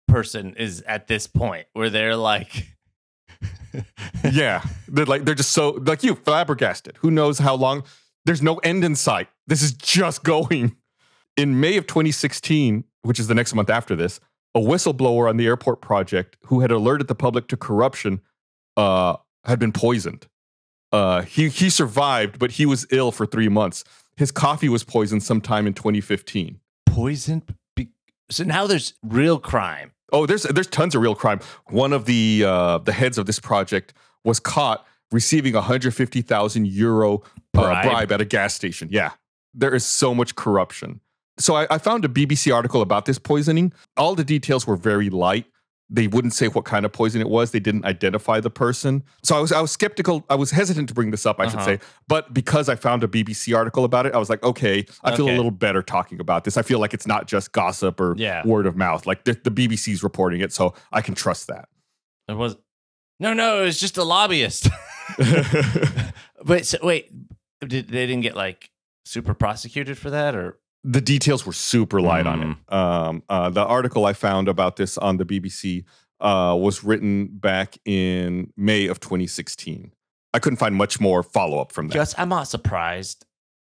person is at this point where they're like... Yeah. They're just so, like you, flabbergasted. Who knows how long? There's no end in sight. This is just going. In May of 2016, which is the next month after this, a whistleblower on the airport project who had alerted the public to corruption had been poisoned. He survived, but he was ill for 3 months. His coffee was poisoned sometime in 2015. Poisoned? So now there's real crime. Oh, there's tons of real crime. One of the heads of this project was caught receiving €150,000 bribe at a gas station. Yeah, there is so much corruption. So I found a BBC article about this poisoning. All the details were very light. They wouldn't say what kind of poison it was. They didn't identify the person. So I was skeptical. I was hesitant to bring this up, I should say. But because I found a BBC article about it, I was like, okay, I feel a little better talking about this. I feel like it's not just gossip or word of mouth. Like the BBC's reporting it, so I can trust that. It was no, it was just a lobbyist. But wait, they didn't get like super prosecuted for that, or? The details were super light on it. The article I found about this on the BBC was written back in May of 2016. I couldn't find much more follow-up from that. Just, I'm not surprised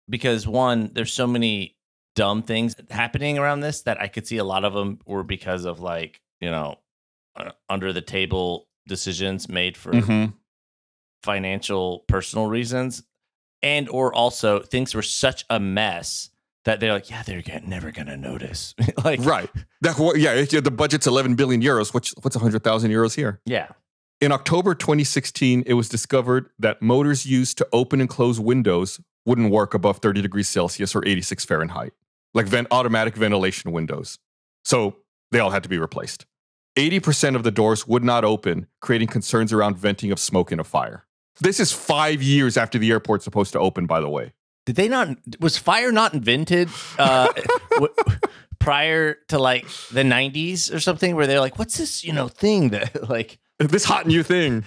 because, one, there's so many dumb things happening around this that I could see a lot of them were because of, like, you know, under-the-table decisions made for financial, personal reasons. And or also things were such a mess that they're like, yeah, they're never going to notice. Like, right. The budget's 11 billion euros. What's 100,000 euros here? Yeah. In October 2016, it was discovered that motors used to open and close windows wouldn't work above 30 degrees Celsius or 86 Fahrenheit, like automatic ventilation windows. So they all had to be replaced. 80% of the doors would not open, creating concerns around venting of smoke in a fire. This is 5 years after the airport's supposed to open, by the way. Did they not? Was fire not invented prior to like the 90s or something? Where they're like, "What's this, thing that like this hot new thing?"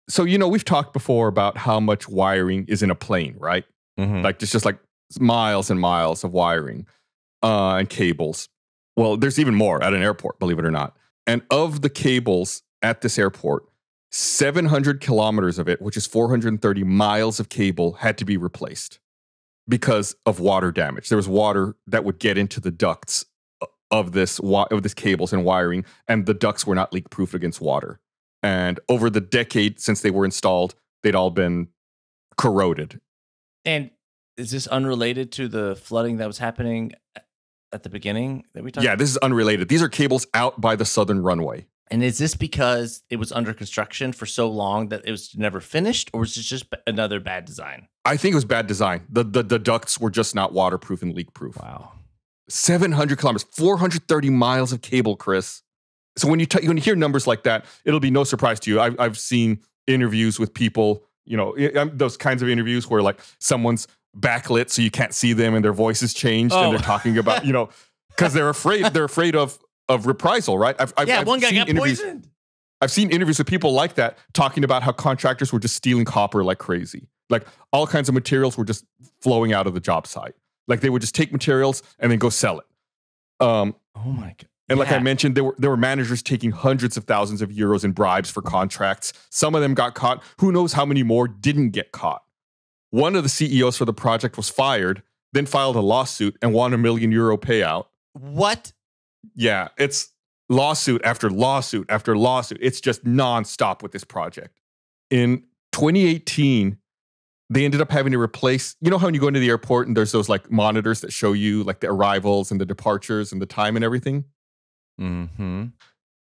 So we've talked before about how much wiring is in a plane, right? Like it's just like miles and miles of wiring and cables. Well, there's even more at an airport, believe it or not. And of the cables at this airport, 700 kilometers of it, which is 430 miles of cable, had to be replaced because of water damage. There was water that would get into the ducts of this cables and wiring, and the ducts were not leak-proof against water. And over the decade since they were installed, they'd all been corroded. And is this unrelated to the flooding that was happening at the beginning that we talked about? Yeah, this is unrelated. These are cables out by the southern runway. And is this because it was under construction for so long that it was never finished, or was it just another bad design? I think it was bad design. The ducts were just not waterproof and leak-proof. Wow. 700 kilometers, 430 miles of cable, Chris. So when you hear numbers like that, it'll be no surprise to you. I've seen interviews with people, those kinds of interviews where like someone's backlit so you can't see them and their voice is changed and they're talking about, because they're afraid of reprisal, right? I've one guy got poisoned. I've seen interviews with people like that talking about how contractors were just stealing copper like crazy. Like all kinds of materials were just flowing out of the job site. Like they would just take materials and then go sell it. Oh my God. And like I mentioned, there were managers taking hundreds of thousands of euros in bribes for contracts. Some of them got caught. Who knows how many more didn't get caught? One of the CEOs for the project was fired, then filed a lawsuit and won €1 million payout. What? Yeah, it's lawsuit after lawsuit after lawsuit. It's just nonstop with this project. In 2018, They ended up having to replace, you know how when you go into the airport and there's those like monitors that show you like the arrivals and the departures and the time and everything? Mm-hmm.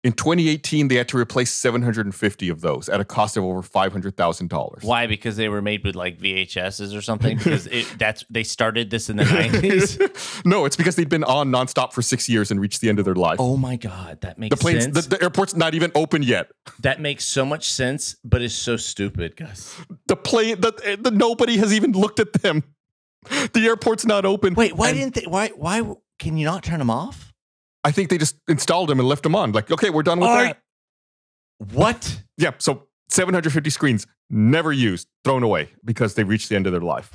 In 2018, they had to replace 750 of those at a cost of over $500,000. Why? Because they were made with like VHSs or something? Because they started this in the 90s? No, it's because they'd been on nonstop for 6 years and reached the end of their life. Oh my God, that makes sense. The airport's not even open yet. That makes so much sense, but it's so stupid, Gus. The nobody has even looked at them. The airport's not open. Wait, why didn't they? Why can you not turn them off? I think they just installed them and left them on. Like, okay, we're done with that. What? Yeah, so 750 screens never used, thrown away because they reached the end of their life.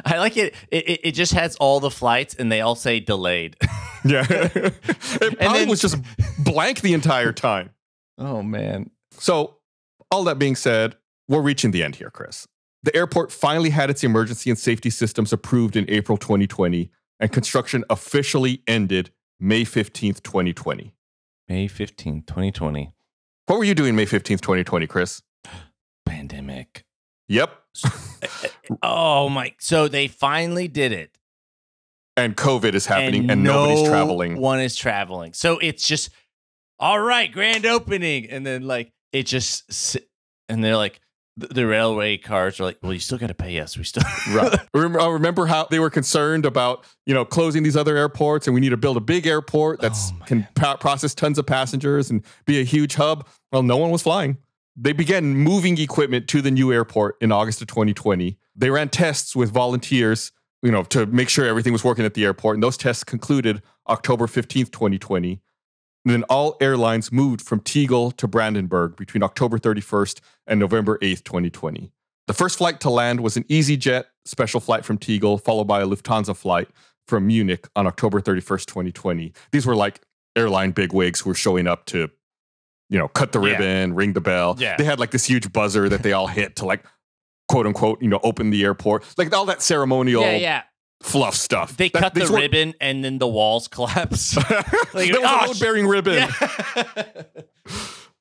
I like it. It just has all the flights and they all say delayed. Yeah. It probably was just blank the entire time. Oh, man. So all that being said, we're reaching the end here, Chris. The airport finally had its emergency and safety systems approved in April 2020, and construction officially ended May 15th, 2020. May 15th, 2020. What were you doing May 15th, 2020, Chris? Pandemic. Yep. Oh, my. So they finally did it. And COVID is happening and nobody's traveling. No one is traveling. So it's just, all right, grand opening. And then like, it just, and they're like, the railway cars are like, well, you still got to pay us. We still right. Remember how they were concerned about, closing these other airports, and we need to build a big airport that can process tons of passengers and be a huge hub. Well, no one was flying. They began moving equipment to the new airport in August of 2020. They ran tests with volunteers, to make sure everything was working at the airport. And those tests concluded October 15th, 2020. And then all airlines moved from Tegel to Brandenburg between October 31st and November 8th, 2020. The first flight to land was an EasyJet special flight from Tegel, followed by a Lufthansa flight from Munich on October 31st, 2020. These were like airline bigwigs who were showing up to, cut the ribbon, ring the bell. Yeah. They had like this huge buzzer that they all hit to like, quote unquote, open the airport. Like all that ceremonial fluff stuff. They cut the ribbon and then the walls collapse. Like, that was a load-bearing ribbon. Yeah.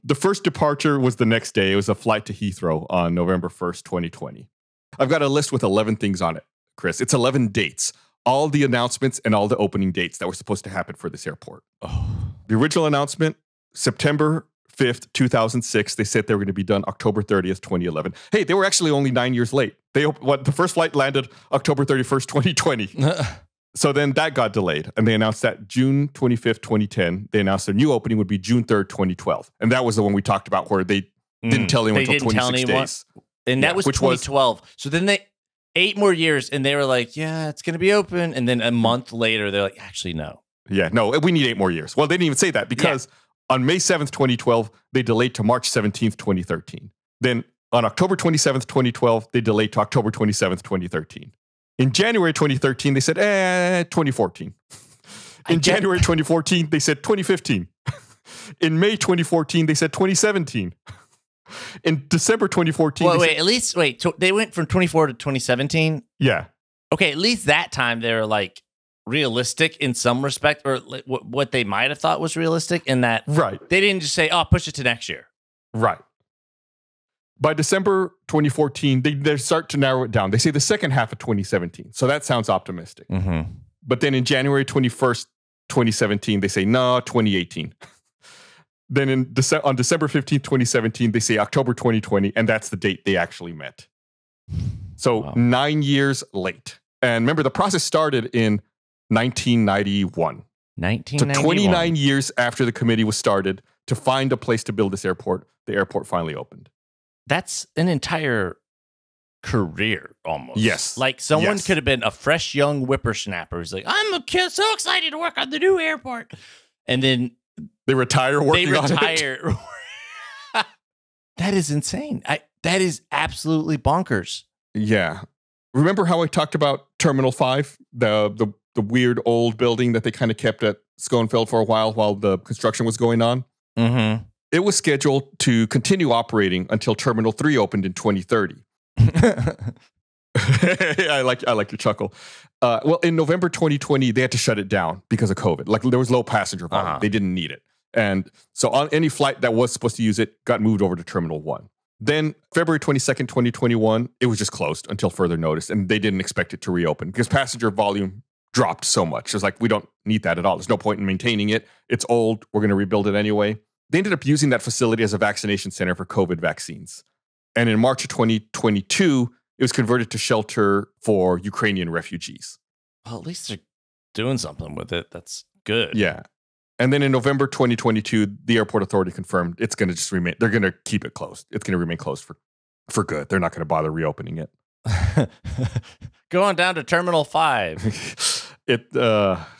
The first departure was the next day. It was a flight to Heathrow on November 1st, 2020. I've got a list with 11 things on it, Chris. It's 11 dates. All the announcements and all the opening dates that were supposed to happen for this airport. Oh. The original announcement, September 5th, 2006. They said they were going to be done October 30th, 2011. Hey, they were actually only 9 years late. The first flight landed October 31st, 2020. So then that got delayed, and they announced that June 25th, 2010. They announced their new opening would be June 3rd, 2012. And that was the one we talked about where they didn't tell anyone until 26 days. And that was 2012. So then 8 more years, and they were like, yeah, it's going to be open. And then a month later, they're like, actually, no. Yeah, no, we need 8 more years. Well, they didn't even say that because on May 7th, 2012, they delayed to March 17th, 2013. Then on October 27th, 2012, they delayed to October 27th, 2013. In January 2013, they said, 2014. In January 2014, they said 2015. In May 2014, they said 2017. In December 2014, they went from 24 to 2017? Yeah. Okay, at least that time they were like realistic in some respect, or what they might have thought was realistic in that they didn't just say, push it to next year. Right. By December 2014, they start to narrow it down. They say the second half of 2017. So that sounds optimistic. Mm-hmm. But then in January 21st, 2017, they say, no, 2018. Then on December 15th, 2017, they say October 2020, and that's the date they actually met. So 9 years late. And remember, the process started in 1991. 1991. So 29 years after the committee was started to find a place to build this airport, the airport finally opened. That's an entire career almost. Yes. Like someone could have been a fresh young whippersnapper who's like, I'm so excited to work on the new airport. And then they retire working on it. That is insane. That is absolutely bonkers. Yeah. Remember how I talked about Terminal 5, the weird old building that they kind of kept at Schoenfeld for a while the construction was going on? Mm-hmm. It was scheduled to continue operating until Terminal 3 opened in 2030. I like your chuckle. Well, in November 2020, they had to shut it down because of COVID. Like there was low passenger volume. They didn't need it. And so on any flight that was supposed to use it got moved over to Terminal 1. Then February 22nd, 2021, it was just closed until further notice. And they didn't expect it to reopen because passenger volume dropped so much. It's like, we don't need that at all. There's no point in maintaining it. It's old. We're going to rebuild it anyway. They ended up using that facility as a vaccination center for COVID vaccines. And in March of 2022, it was converted to shelter for Ukrainian refugees. Well, at least they're doing something with it. That's good. Yeah. And then in November 2022, the airport authority confirmed it's going to just remain, they're going to keep it closed. It's going to remain closed for good. They're not going to bother reopening it. Go on down to Terminal 5.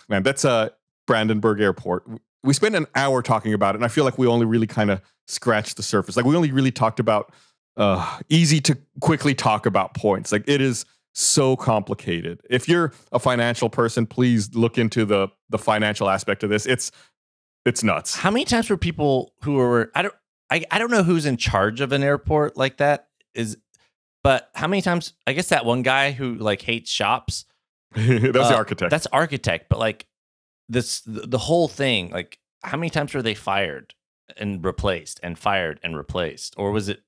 Man, that's Brandenburg Airport. We spent an hour talking about it, and I feel like we only really kind of scratched the surface. Like, we only really talked about easy to quickly talk about points. Like, it is so complicated. If you're a financial person, please look into the financial aspect of this. It's nuts. How many times were people who were I don't know who's in charge of an airport like that but how many times, I guess that one guy who like hates shops. That was the architect. That's architect, but like the whole thing, like how many times were they fired and replaced and fired and replaced? Or was it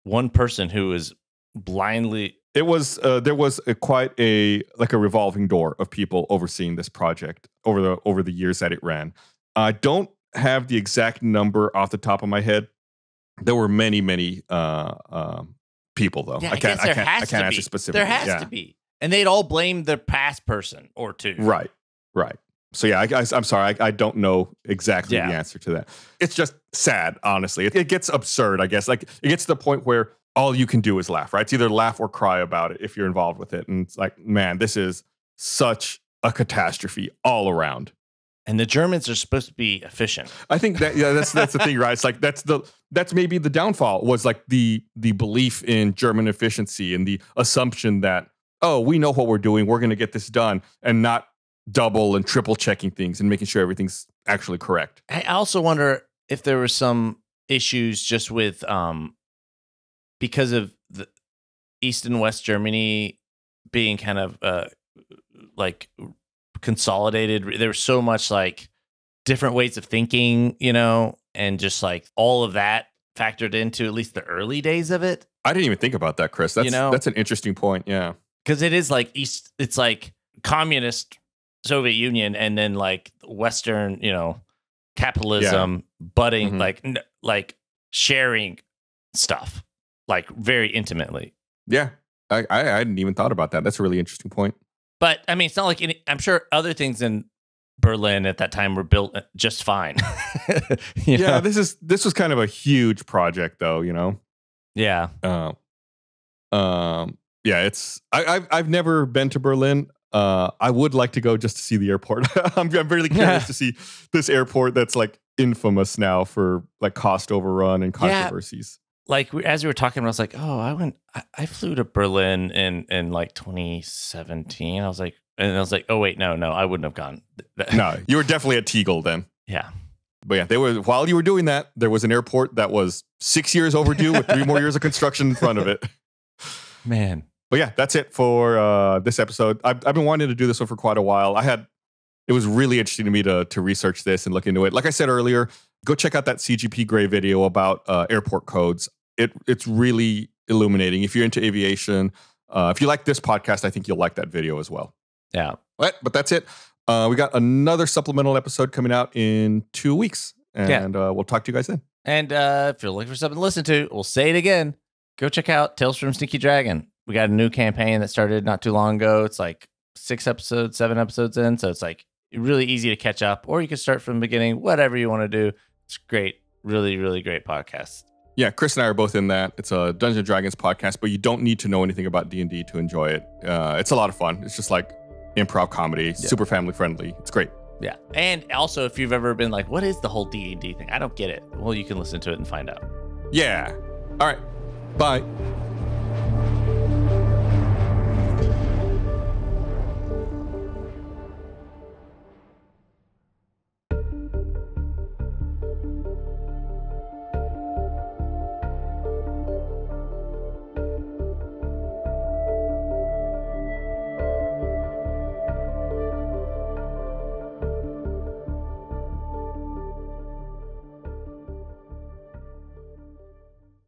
one person who was blindly? It was there was quite a revolving door of people overseeing this project over the years that it ran. I don't have the exact number off the top of my head. There were many people though. Yeah, I can't answer specifically. There has to be, and they'd all blame the past person or two. Right. So yeah, I'm sorry, I don't know exactly the answer to that. It's just sad, honestly. It gets absurd, I guess. Like, it gets to the point where all you can do is laugh, right? It's either laugh or cry about it if you're involved with it. And it's like, man, this is such a catastrophe all around. And the Germans are supposed to be efficient. I think that's the thing, right? It's like that's maybe the downfall was like the belief in German efficiency and the assumption that, oh, we know what we're doing, we're going to get this done, and not double and triple checking things and making sure everything's actually correct. I also wonder if there were some issues just with because of the East and West Germany being kind of like consolidated. There was so much like different ways of thinking, and just like all of that factored into at least the early days of it. I didn't even think about that, Chris. That's an interesting point. Yeah, because it is like it's like communist Soviet Union, and then like Western, capitalism budding, like sharing stuff, like very intimately. Yeah, I hadn't even thought about that. That's a really interesting point. But I mean, it's not like I'm sure other things in Berlin at that time were built just fine. Yeah, this was kind of a huge project, though. Yeah. Yeah. I've never been to Berlin. I would like to go just to see the airport. I'm really curious to see this airport that's like infamous now for like cost overrun and controversies. Like as we were talking, I was like, oh, I flew to Berlin in like 2017. I was like, oh wait, no, I wouldn't have gone. No, you were definitely at Tegel then. Yeah. But yeah, while you were doing that, there was an airport that was 6 years overdue with 3 more years of construction in front of it. Man. But yeah, that's it for this episode. I've been wanting to do this one for quite a while. It was really interesting to me to research this and look into it. Like I said earlier, go check out that CGP Grey video about airport codes. It's really illuminating. If you're into aviation, if you like this podcast, I think you'll like that video as well. Yeah. But that's it. We got another supplemental episode coming out in 2 weeks, and we'll talk to you guys then. And if you're looking for something to listen to, we'll say it again. Go check out Tales from Sneaky Dragon. We got a new campaign that started not too long ago. It's like 7 episodes in. So it's like really easy to catch up, or you can start from the beginning, whatever you want to do. It's great. Really, really great podcast. Yeah, Chris and I are both in that. It's a Dungeons & Dragons podcast, but you don't need to know anything about D&D to enjoy it. It's a lot of fun. It's just like improv comedy, super family friendly. It's great. Yeah. And also, if you've ever been like, what is the whole D&D thing? I don't get it. Well, you can listen to it and find out. Yeah. All right. Bye.